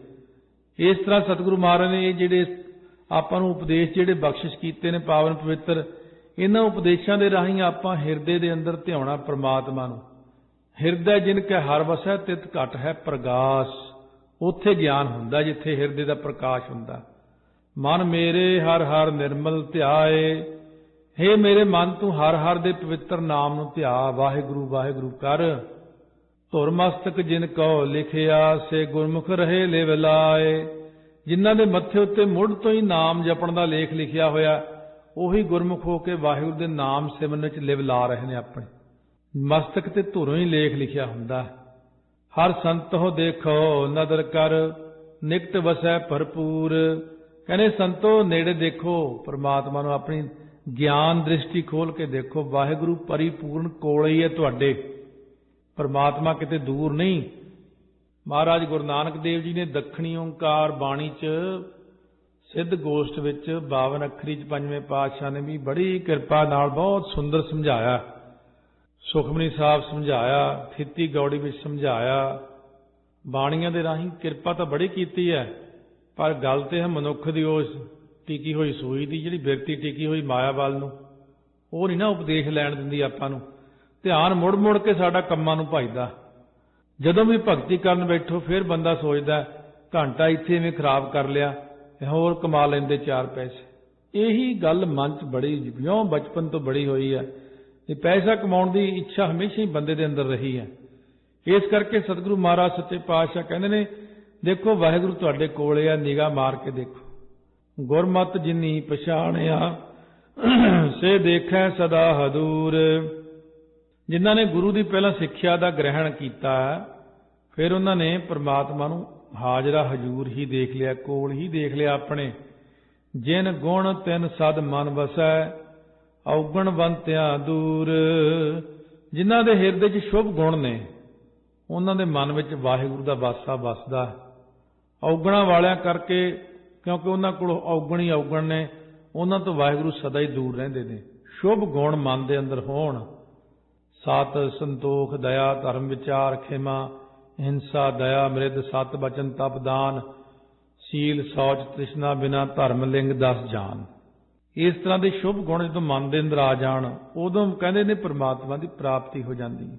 ਇਸ ਤਰ੍ਹਾਂ ਸਤਿਗੁਰੂ ਮਹਾਰਾਜ ਨੇ ਇਹ ਜਿਹੜੇ ਆਪਾਂ ਨੂੰ ਉਪਦੇਸ਼ ਜਿਹੜੇ ਬਖਸ਼ਿਸ਼ ਕੀਤੇ ਨੇ ਪਾਵਨ ਪਵਿੱਤਰ, ਇਹਨਾਂ ਉਪਦੇਸ਼ਾਂ ਦੇ ਰਾਹੀਂ ਆਪਾਂ ਹਿਰਦੇ ਦੇ ਅੰਦਰ ਧਿਆਉਣਾ ਪਰਮਾਤਮਾ ਨੂੰ। ਹਿਰਦੈ ਜਿਨ ਕੈ ਹਰ ਵਸੈ ਤਿਤ ਘਟ ਹੈ ਪ੍ਰਗਾਸ। ਉੱਥੇ ਗਿਆਨ ਹੁੰਦਾ ਜਿੱਥੇ ਹਿਰਦੇ ਦਾ ਪ੍ਰਕਾਸ਼ ਹੁੰਦਾ। ਮਨ ਮੇਰੇ ਹਰ ਹਰ ਨਿਰਮਲ ਧਿਆਏ। ਹੇ ਮੇਰੇ ਮਨ ਤੂੰ ਹਰ ਹਰ ਦੇ ਪਵਿੱਤਰ ਨਾਮ ਨੂੰ ਧਿਆ, ਵਾਹਿਗੁਰੂ ਵਾਹਿਗੁਰੂ ਕਰ। ਧੁਰ ਮਸਤਕ ਜਿਨ ਕਉ ਲਿਖਿਆ, ਸੇ ਗੁਰਮੁਖ ਰਹੇ ਲਿਵ ਲਾਏ। ਜਿਨ੍ਹਾਂ ਦੇ ਮੱਥੇ ਉੱਤੇ ਮੁੱਢ ਤੋਂ ਹੀ ਨਾਮ ਜਪਣ ਦਾ ਲੇਖ ਲਿਖਿਆ ਹੋਇਆ, ਉਹੀ ਗੁਰਮੁਖ ਹੋ ਕੇ ਵਾਹਿਗੁਰੂ ਦੇ ਨਾਮ ਸਿਮਰਨ ਵਿੱਚ ਲਿਵ ਲਾ ਰਹੇ ਨੇ। ਆਪਣੇ ਮਸਤਕ ਤੇ ਧੁਰੋਂ ਹੀ ਲੇਖ ਲਿਖਿਆ ਹੁੰਦਾ। ਹਰ ਸੰਤੋ ਦੇਖੋ ਨਦਰ ਕਰ, ਨਿਕਟ ਵਸੈ ਭਰਪੂਰ। ਕਹਿੰਦੇ ਸੰਤੋ ਨੇੜੇ ਦੇਖੋ ਪਰਮਾਤਮਾ ਨੂੰ, ਆਪਣੀ ਗਿਆਨ ਦ੍ਰਿਸ਼ਟੀ ਖੋਲ ਕੇ ਦੇਖੋ। ਵਾਹਿਗੁਰੂ ਪਰਿਪੂਰਨ ਕੋਲ ਹੀ ਹੈ ਤੁਹਾਡੇ, ਪਰਮਾਤਮਾ ਕਿਤੇ ਦੂਰ ਨਹੀਂ। ਮਹਾਰਾਜ ਗੁਰੂ ਨਾਨਕ ਦੇਵ ਜੀ ਨੇ ਦੱਖਣੀ ਓਂਕਾਰ ਬਾਣੀ 'ਚ ਸਿੱਧ ਗੋਸ਼ਟ ਵਿੱਚ 52 ਅੱਖਰੀ 'ਚ ਪੰਜਵੇਂ ਪਾਤਸ਼ਾਹ ਨੇ ਵੀ ਬੜੀ ਕਿਰਪਾ ਨਾਲ ਬਹੁਤ ਸੁੰਦਰ ਸਮਝਾਇਆ। ਸੁਖਮਨੀ ਸਾਹਿਬ ਸਮਝਾਇਆ, ਥਿੱਤੀ ਗੌੜੀ ਵਿੱਚ ਸਮਝਾਇਆ। ਬਾਣੀਆਂ ਦੇ ਰਾਹੀਂ ਕਿਰਪਾ ਤਾਂ ਬੜੀ ਕੀਤੀ ਹੈ, ਪਰ ਗੱਲ ਤੇ ਹੈ ਮਨੁੱਖ ਦੀ ਉਸ ਟਿਕੀ ਹੋਈ ਸੂਈ ਦੀ, ਜਿਹੜੀ ਬਿਰਤੀ ਟਿਕੀ ਹੋਈ ਮਾਇਆ ਵੱਲ ਨੂੰ, ਉਹ ਨਹੀਂ ਨਾ ਉਪਦੇਸ਼ ਲੈਣ ਦਿੰਦੀ ਆਪਾਂ ਨੂੰ। ਧਿਆਨ ਮੁੜ ਮੁੜ ਕੇ ਸਾਡਾ ਕੰਮਾਂ ਨੂੰ ਭਜਦਾ। ਜਦੋਂ ਵੀ ਭਗਤੀ ਕਰਨ ਬੈਠੋ ਫਿਰ ਬੰਦਾ ਸੋਚਦਾ ਘੰਟਾ ਇੱਥੇ ਐਵੇਂ ਖਰਾਬ ਕਰ ਲਿਆ, ਹੋਰ ਕਮਾ ਲੈਂਦੇ 4 ਪੈਸੇ। ਇਹੀ ਗੱਲ ਮਨ 'ਚ ਬੜੀ ਜਿਉਂ ਬਚਪਨ ਤੋਂ ਬੜੀ ਹੋਈ ਹੈ। ਇਹ ਪੈਸਾ ਕਮਾਉਣ ਦੀ ਇੱਛਾ ਹਮੇਸ਼ਾ ਹੀ ਬੰਦੇ ਦੇ ਅੰਦਰ ਰਹੀ ਹੈ। ਇਸ ਕਰਕੇ ਸਤਿਗੁਰੂ ਮਹਾਰਾਜ ਸੱਚੇ ਪਾਤਸ਼ਾਹ ਕਹਿੰਦੇ ਨੇ, ਦੇਖੋ ਵਾਹਿਗੁਰੂ ਤੁਹਾਡੇ ਕੋਲ ਆ, ਨਿਗਾਹ ਮਾਰ ਕੇ ਦੇਖੋ। ਗੁਰਮਤਿ ਜਿਨੀ ਪਛਾਣਿਆ, ਸੇ ਦੇਖੈ ਸਦਾ ਹਦੂਰ। ਜਿਨ੍ਹਾਂ ਨੇ ਗੁਰੂ ਦੀ ਪਹਿਲਾਂ ਸਿੱਖਿਆ ਦਾ ਗ੍ਰਹਿਣ ਕੀਤਾ, ਫਿਰ ਉਹਨਾਂ ਨੇ ਪਰਮਾਤਮਾ ਨੂੰ ਹਾਜ਼ਰਾ ਹਜ਼ੂਰ ਹੀ ਦੇਖ ਲਿਆ, ਕੋਲ ਹੀ ਦੇਖ ਲਿਆ ਆਪਣੇ। ਜਿਨ ਗੁਣ ਤਿਨ ਸਦ ਮਨ ਵਸੈ, ਔਗਣਵੰਤਿਆਂ ਦੂਰ। ਜਿਨ੍ਹਾਂ ਦੇ ਹਿਰਦੇ 'ਚ ਸ਼ੁਭ ਗੁਣ ਨੇ, ਉਹਨਾਂ ਦੇ ਮਨ ਵਿੱਚ ਵਾਹਿਗੁਰੂ ਦਾ ਵਾਸਾ ਵਸਦਾ। ਔਗਣਾਂ ਵਾਲਿਆਂ ਕਰਕੇ, ਕਿਉਂਕਿ ਉਹਨਾਂ ਕੋਲ ਔਗਣ ਹੀ ਔਗਣ ਨੇ, ਉਹਨਾਂ ਤੋਂ ਵਾਹਿਗੁਰੂ ਸਦਾ ਹੀ ਦੂਰ ਰਹਿੰਦੇ ਨੇ। ਸ਼ੁਭ ਗੁਣ ਮਨ ਦੇ ਅੰਦਰ ਹੋਣ, ਸਤ ਸੰਤੋਖ ਦਇਆ ਧਰਮ ਵਿਚਾਰ ਖੇਮਾ ਹਿੰਸਾ ਦਇਆ ਮ੍ਰਿਦ ਸਤ ਬਚਨ ਤਪ ਦਾਨ ਸੀਲ ਸੌਚ ਤ੍ਰਿਸ਼ਨਾ ਬਿਨਾ ਧਰਮ ਲਿੰਗ 10 ਜਾਨ। ਇਸ ਤਰ੍ਹਾਂ ਦੇ ਸ਼ੁਭ ਗੁਣ ਜਦੋਂ ਮਨ ਦੇ ਅੰਦਰ ਆ ਜਾਣ, ਉਦੋਂ ਕਹਿੰਦੇ ਨੇ ਪਰਮਾਤਮਾ ਦੀ ਪ੍ਰਾਪਤੀ ਹੋ ਜਾਂਦੀ।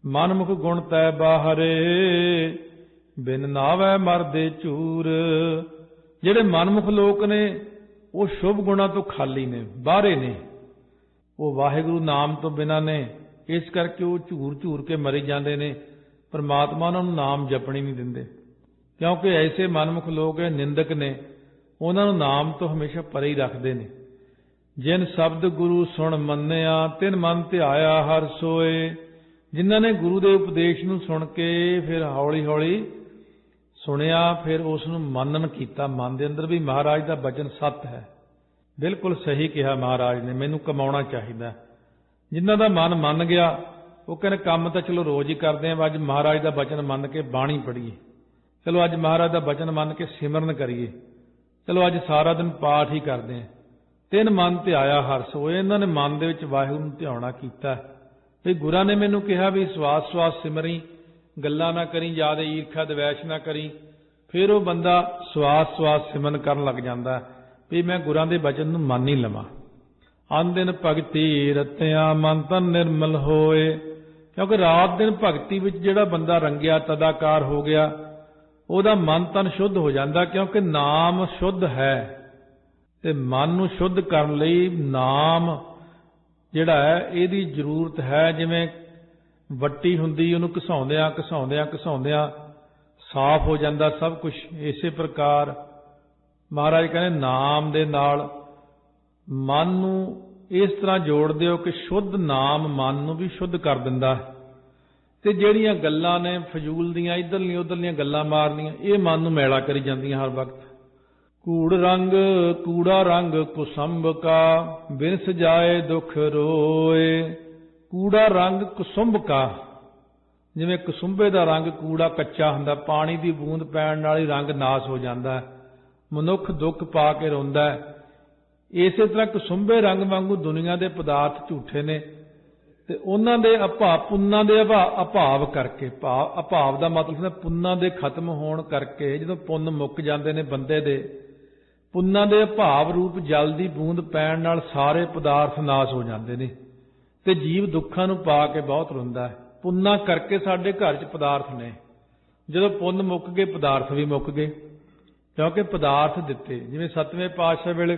ਮਨਮੁਖ ਗੁਣ ਤੈ ਬਾਹਰੇ, ਬਿਨ ਨਾਵੈ ਮਰਦੇ ਝੂਰ। ਜਿਹੜੇ ਮਨਮੁਖ ਲੋਕ ਨੇ ਉਹ ਸ਼ੁਭ ਗੁਣਾਂ ਤੋਂ ਖਾਲੀ ਨੇ, ਬਾਹਰੇ ਨੇ, ਉਹ ਵਾਹਿਗੁਰੂ ਨਾਮ ਤੋਂ ਬਿਨਾਂ ਨੇ। ਇਸ ਕਰਕੇ ਉਹ ਝੂਰ ਝੂਰ ਕੇ ਮਰੀ ਜਾਂਦੇ ਨੇ। ਪਰਮਾਤਮਾ ਉਹਨਾਂ ਨੂੰ ਨਾਮ ਜਪਣੀ ਨਹੀਂ ਦਿੰਦੇ, ਕਿਉਂਕਿ ਐਸੇ ਮਨਮੁਖ ਲੋਕ ਨਿੰਦਕ ਨੇ, ਉਹਨਾਂ ਨੂੰ ਨਾਮ ਤੋਂ ਹਮੇਸ਼ਾ ਪਰੇ ਹੀ ਰੱਖਦੇ ਨੇ। ਜਿਨ ਸ਼ਬਦ ਗੁਰੂ ਸੁਣ ਮੰਨਿਆ, ਤਿਨ ਮਨ ਧਿਆਇਆ ਹਰ ਸੋਏ। ਜਿਨ੍ਹਾਂ ਨੇ ਗੁਰੂ ਦੇ ਉਪਦੇਸ਼ ਨੂੰ ਸੁਣ ਕੇ ਫਿਰ ਹੌਲੀ ਹੌਲੀ ਸੁਣਿਆ, ਫਿਰ ਉਸ ਨੂੰ ਮੰਨਣ ਕੀਤਾ। ਮਨ ਦੇ ਅੰਦਰ ਵੀ ਮਹਾਰਾਜ ਦਾ ਬਚਨ ਸੱਤ ਹੈ, ਬਿਲਕੁਲ ਸਹੀ ਕਿਹਾ ਮਹਾਰਾਜ ਨੇ, ਮੈਨੂੰ ਕਮਾਉਣਾ ਚਾਹੀਦਾ। ਜਿਨ੍ਹਾਂ ਦਾ ਮਨ ਮੰਨ ਗਿਆ, ਉਹ ਕਹਿੰਦੇ ਕੰਮ ਤਾਂ ਚਲੋ ਰੋਜ਼ ਹੀ ਕਰਦੇ ਆ, ਅੱਜ ਮਹਾਰਾਜ ਦਾ ਬਚਨ ਮੰਨ ਕੇ ਬਾਣੀ ਪੜ੍ਹੀਏ, ਚਲੋ ਅੱਜ ਮਹਾਰਾਜ ਦਾ ਬਚਨ ਮੰਨ ਕੇ ਸਿਮਰਨ ਕਰੀਏ, ਚਲੋ ਅੱਜ ਸਾਰਾ ਦਿਨ ਪਾਠ ਹੀ ਕਰਦੇ ਆ, ਤਿਨ ਮਨ ਧਿਆਇਆ ਹਰਸ ਹੋਏ। ਇਹਨਾਂ ਨੇ ਮਨ ਦੇ ਵਿੱਚ ਵਾਹਿਗੁਰੂ ਨੂੰ ਧਿਆਉਣਾ ਕੀਤਾ ਵੀ ਗੁਰਾਂ ਨੇ ਮੈਨੂੰ ਕਿਹਾ ਵੀ ਸਵਾਸ ਸਵਾਸ ਸਿਮਰੀ, ਗੱਲਾਂ ਨਾ ਕਰੀ, ਜ਼ਿਆਦਾ ਈਰਖਾ ਦਵੈਸ਼ ਨਾ ਕਰੀ। ਫਿਰ ਉਹ ਬੰਦਾ ਸਵਾਸ ਸਵਾਸ ਸਿਮਰਨ ਕਰਨ ਲੱਗ ਜਾਂਦਾ ਵੀ ਮੈਂ ਗੁਰਾਂ ਦੇ ਬਚਨ ਨੂੰ ਮੰਨ ਹੀ ਲਵਾਂ। ਅਨ ਦਿਨ ਭਗਤੀ ਰਤਿਆਂ ਮਨ ਤਨ ਨਿਰਮਲ ਹੋਏ। ਕਿਉਂਕਿ ਰਾਤ ਦਿਨ ਭਗਤੀ ਵਿੱਚ ਜਿਹੜਾ ਬੰਦਾ ਰੰਗਿਆ ਤਦਾਕਾਰ ਹੋ ਗਿਆ, ਉਹਦਾ ਮਨ ਤਨ ਸ਼ੁੱਧ ਹੋ ਜਾਂਦਾ। ਕਿਉਂਕਿ ਨਾਮ ਸ਼ੁੱਧ ਹੈ ਤੇ ਮਨ ਨੂੰ ਸ਼ੁੱਧ ਕਰਨ ਲਈ ਨਾਮ ਜਿਹੜਾ ਹੈ ਇਹਦੀ ਜ਼ਰੂਰਤ ਹੈ। ਜਿਵੇਂ ਵੱਟੀ ਹੁੰਦੀ, ਉਹਨੂੰ ਘਸਾਉਂਦਿਆਂ ਘਸਾਉਂਦਿਆਂ ਘਸਾਉਂਦਿਆਂ ਸਾਫ਼ ਹੋ ਜਾਂਦਾ ਸਭ ਕੁਝ, ਇਸੇ ਪ੍ਰਕਾਰ ਮਹਾਰਾਜ ਕਹਿੰਦੇ ਨਾਮ ਦੇ ਨਾਲ ਮਨ ਨੂੰ ਇਸ ਤਰ੍ਹਾਂ ਜੋੜ ਦਿਓ ਕਿ ਸ਼ੁੱਧ ਨਾਮ ਮਨ ਨੂੰ ਵੀ ਸ਼ੁੱਧ ਕਰ ਦਿੰਦਾ। ਤੇ ਜਿਹੜੀਆਂ ਗੱਲਾਂ ਨੇ ਫਜ਼ੂਲ ਦੀਆਂ, ਇੱਧਰਲੀਆਂ ਉੱਧਰਲੀਆਂ ਗੱਲਾਂ ਮਾਰਨੀਆਂ, ਇਹ ਮਨ ਨੂੰ ਮੈਲਾ ਕਰੀ ਜਾਂਦੀਆਂ ਹਰ ਵਕਤ। ਕੂੜਾ ਰੰਗ ਕੁਸੰਭ ਕਾ ਬਿਨ ਸਜਾਏ ਦੁਖ ਰੋਏ। ਕੂੜਾ ਰੰਗ ਕੁਸੁੰਭ ਕਾ, ਜਿਵੇਂ ਕੁਸੁੰਭੇ ਦਾ ਰੰਗ ਕੂੜਾ ਕੱਚਾ ਹੁੰਦਾ, ਪਾਣੀ ਦੀ ਬੂੰਦ ਪੈਣ ਨਾਲ ਹੀ ਰੰਗ ਨਾਸ ਹੋ ਜਾਂਦਾ, ਮਨੁੱਖ ਦੁੱਖ ਪਾ ਕੇ ਰੋਂਦਾ। ਇਸੇ ਤਰ੍ਹਾਂ ਕੁਸੁੰਭੇ ਰੰਗ ਵਾਂਗੂ ਦੁਨੀਆ ਦੇ ਪਦਾਰਥ ਝੂਠੇ ਨੇ ਤੇ ਉਹਨਾਂ ਦੇ ਪੁੰਨਾਂ ਦੇ ਅਭਾਵ ਕਰਕੇ, ਅਭਾਵ ਦਾ ਮਤਲਬ ਹੁੰਦਾ ਪੁੰਨਾਂ ਦੇ ਖਤਮ ਹੋਣ ਕਰਕੇ। ਜਦੋਂ ਪੁੰਨ ਮੁੱਕ ਜਾਂਦੇ ਨੇ ਬੰਦੇ ਦੇ, ਪੁੰਨਾਂ ਦੇ ਅਭਾਵ ਰੂਪ ਜਲ ਦੀ ਬੂੰਦ ਪੈਣ ਨਾਲ ਸਾਰੇ ਪਦਾਰਥ ਨਾਸ ਹੋ ਜਾਂਦੇ ਨੇ ਤੇ ਜੀਵ ਦੁੱਖਾਂ ਨੂੰ ਪਾ ਕੇ ਬਹੁਤ ਰੋਂਦਾ ਹੈ। ਪੁੰਨਾਂ ਕਰਕੇ ਸਾਡੇ ਘਰ 'ਚ ਪਦਾਰਥ ਨੇ, ਜਦੋਂ ਪੁੰਨ ਮੁੱਕ ਗਏ ਪਦਾਰਥ ਵੀ ਮੁੱਕ ਗਏ। ਕਿਉਂਕਿ ਪਦਾਰਥ ਦਿੱਤੇ, ਜਿਵੇਂ 7ਵੇਂ ਪਾਤਸ਼ਾਹ ਵੇਲੇ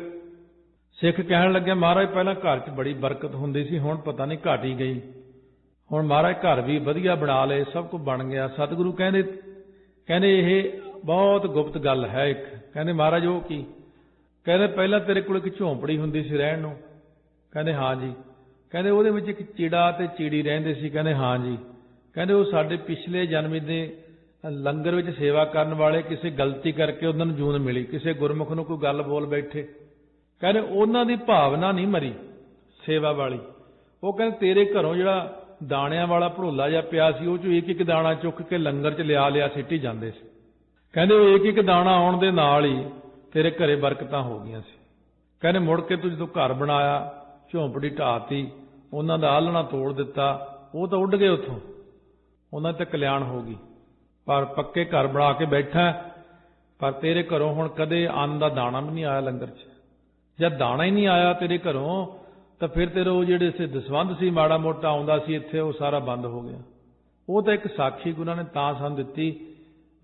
ਸਿੱਖ ਕਹਿਣ ਲੱਗਿਆ ਮਹਾਰਾਜ ਪਹਿਲਾਂ ਘਰ 'ਚ ਬੜੀ ਬਰਕਤ ਹੁੰਦੀ ਸੀ, ਹੁਣ ਪਤਾ ਨਹੀਂ ਘਟ ਹੀ ਗਈ। ਹੁਣ ਮਹਾਰਾਜ ਘਰ ਵੀ ਵਧੀਆ ਬਣਾ ਲਏ, ਸਭ ਕੁਝ ਬਣ ਗਿਆ। ਸਤਿਗੁਰੂ ਕਹਿੰਦੇ ਇਹ ਬਹੁਤ ਗੁਪਤ ਗੱਲ ਹੈ ਇੱਕ। ਕਹਿੰਦੇ ਮਹਾਰਾਜ ਉਹ ਕੀ? ਕਹਿੰਦੇ ਪਹਿਲਾਂ ਤੇਰੇ ਕੋਲ ਇੱਕ ਝੌਂਪੜੀ ਹੁੰਦੀ ਸੀ ਰਹਿਣ ਨੂੰ। ਕਹਿੰਦੇ ਹਾਂ ਜੀ। ਕਹਿੰਦੇ ਉਹਦੇ ਵਿੱਚ ਇੱਕ ਚਿੜਾ ਤੇ ਚਿੜੀ ਰਹਿੰਦੇ ਸੀ। ਕਹਿੰਦੇ ਹਾਂ ਜੀ। ਕਹਿੰਦੇ ਉਹ ਸਾਡੇ ਪਿਛਲੇ ਜਨਮ ਦੇ ਲੰਗਰ ਵਿੱਚ ਸੇਵਾ ਕਰਨ ਵਾਲੇ ਕਿਸੇ ਗਲਤੀ ਕਰਕੇ ਉਹਨਾਂ ਨੂੰ ਜੂਨ ਮਿਲੀ, ਕਿਸੇ ਗੁਰਮੁਖ ਨੂੰ ਕੋਈ ਗੱਲ ਬੋਲ ਬੈਠੇ। ਕਹਿੰਦੇ ਉਹਨਾਂ ਦੀ ਭਾਵਨਾ ਨਹੀਂ ਮਰੀ ਸੇਵਾ ਵਾਲੀ। ਉਹ ਕਹਿੰਦੇ ਤੇਰੇ ਘਰੋਂ ਜਿਹੜਾ ਦਾਣਿਆਂ ਵਾਲਾ ਭੜੋਲਾ ਜਿਹਾ ਪਿਆ ਸੀ, ਉਹ 'ਚੋਂ ਇੱਕ ਇੱਕ ਦਾਣਾ ਚੁੱਕ ਕੇ ਲੰਗਰ 'ਚ ਲਿਆ ਸਿੱਟੀ ਜਾਂਦੇ ਸੀ। ਕਹਿੰਦੇ ਉਹ ਇੱਕ ਇੱਕ ਦਾਣਾ ਆਉਣ ਦੇ ਨਾਲ ਹੀ ਤੇਰੇ ਘਰੇ ਬਰਕਤਾਂ ਹੋ ਗਈਆਂ ਸੀ। ਕਹਿੰਦੇ ਮੁੜ ਕੇ ਤੂੰ ਜਦੋਂ ਘਰ ਬਣਾਇਆ, ਝੌਂਪੜੀ ਢਾਤੀ, ਉਹਨਾਂ ਦਾ ਆਲਣਾ ਤੋੜ ਦਿੱਤਾ, ਉਹ ਤਾਂ ਉੱਡ ਗਏ ਉੱਥੋਂ, ਉਹਨਾਂ ਤੇ ਕਲਿਆਣ ਹੋ ਗਈ। ਪਰ ਪੱਕੇ ਘਰ ਬਣਾ ਕੇ ਬੈਠਾ, ਪਰ ਤੇਰੇ ਘਰੋਂ ਹੁਣ ਕਦੇ ਅੰਨ ਦਾ ਦਾਣਾ ਵੀ ਨਹੀਂ ਆਇਆ ਲੰਗਰ 'ਚ। ਜਦ ਦਾਣਾ ਹੀ ਨਹੀਂ ਆਇਆ ਤੇਰੇ ਘਰੋਂ, ਤਾਂ ਫਿਰ ਤੇਰੇ ਉਹ ਜਿਹੜੇ ਦਸਵੰਧ ਸੀ ਮਾੜਾ ਮੋਟਾ ਆਉਂਦਾ ਸੀ ਇੱਥੇ, ਉਹ ਸਾਰਾ ਬੰਦ ਹੋ ਗਿਆ। ਉਹ ਤਾਂ ਇੱਕ ਸਾਖੀ ਗੁਰਾਂ ਨੇ ਤਾਂ ਸਾਨੂੰ ਦਿੱਤੀ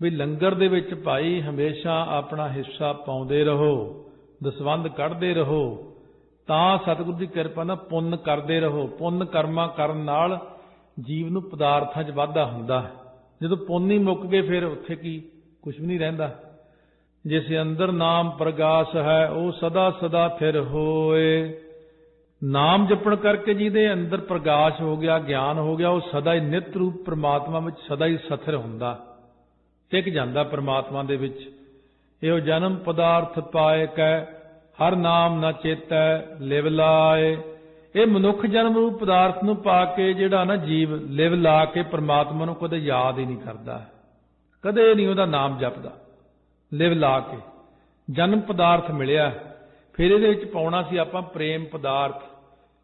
ਵੀ ਲੰਗਰ ਦੇ ਵਿੱਚ ਭਾਈ ਹਮੇਸ਼ਾ ਆਪਣਾ ਹਿੱਸਾ ਪਾਉਂਦੇ ਰਹੋ, ਦਸਵੰਧ ਕੱਢਦੇ ਰਹੋ, ਤਾਂ ਸਤਿਗੁਰੂ ਦੀ ਕਿਰਪਾ ਨਾਲ ਪੁੰਨ ਕਰਦੇ ਰਹੋ। ਪੁੰਨ ਕਰਮਾਂ ਕਰਨ ਨਾਲ ਜੀਵ ਨੂੰ ਪਦਾਰਥਾਂ 'ਚ ਵਾਧਾ ਹੁੰਦਾ। ਜਦੋਂ ਪੁੰਨ ਹੀ ਮੁੱਕ ਗਏ ਫਿਰ ਉੱਥੇ ਕੀ ਕੁਝ ਵੀ ਨਹੀਂ ਰਹਿੰਦਾ। ਜਿਸ ਅੰਦਰ ਨਾਮ ਪ੍ਰਗਾਸ ਹੈ ਉਹ ਸਦਾ ਸਦਾ ਥਿਰ ਹੋਏ। ਨਾਮ ਜਪਣ ਕਰਕੇ ਜਿਹਦੇ ਅੰਦਰ ਪ੍ਰਗਾਸ਼ ਹੋ ਗਿਆ, ਗਿਆਨ ਹੋ ਗਿਆ, ਉਹ ਸਦਾ ਹੀ ਨਿਤ ਰੂਪ ਪ੍ਰਮਾਤਮਾ ਵਿੱਚ ਸਦਾ ਹੀ ਸਥਿਰ ਹੁੰਦਾ, ਟਿਕ ਜਾਂਦਾ ਪ੍ਰਮਾਤਮਾ ਦੇ ਵਿੱਚ। ਇਹੋ ਜਨਮ ਪਦਾਰਥ ਪਾਏ ਕੈ ਹਰ ਨਾਮ ਨਾ ਚੇਤੈ ਲਿਵ ਲਾਏ। ਇਹ ਮਨੁੱਖ ਜਨਮ ਰੂਪ ਪਦਾਰਥ ਨੂੰ ਪਾ ਕੇ ਜਿਹੜਾ ਨਾ ਜੀਵ ਲਿਵ ਲਾ ਕੇ ਪ੍ਰਮਾਤਮਾ ਨੂੰ ਕਦੇ ਯਾਦ ਹੀ ਨਹੀਂ ਕਰਦਾ, ਕਦੇ ਨਹੀਂ ਉਹਦਾ ਨਾਮ ਜਪਦਾ। ਲਿਵ ਲਾ ਕੇ ਜਨਮ ਪਦਾਰਥ ਮਿਲਿਆ, ਫਿਰ ਇਹਦੇ ਵਿੱਚ ਪਾਉਣਾ ਸੀ ਆਪਾਂ ਪ੍ਰੇਮ ਪਦਾਰਥ,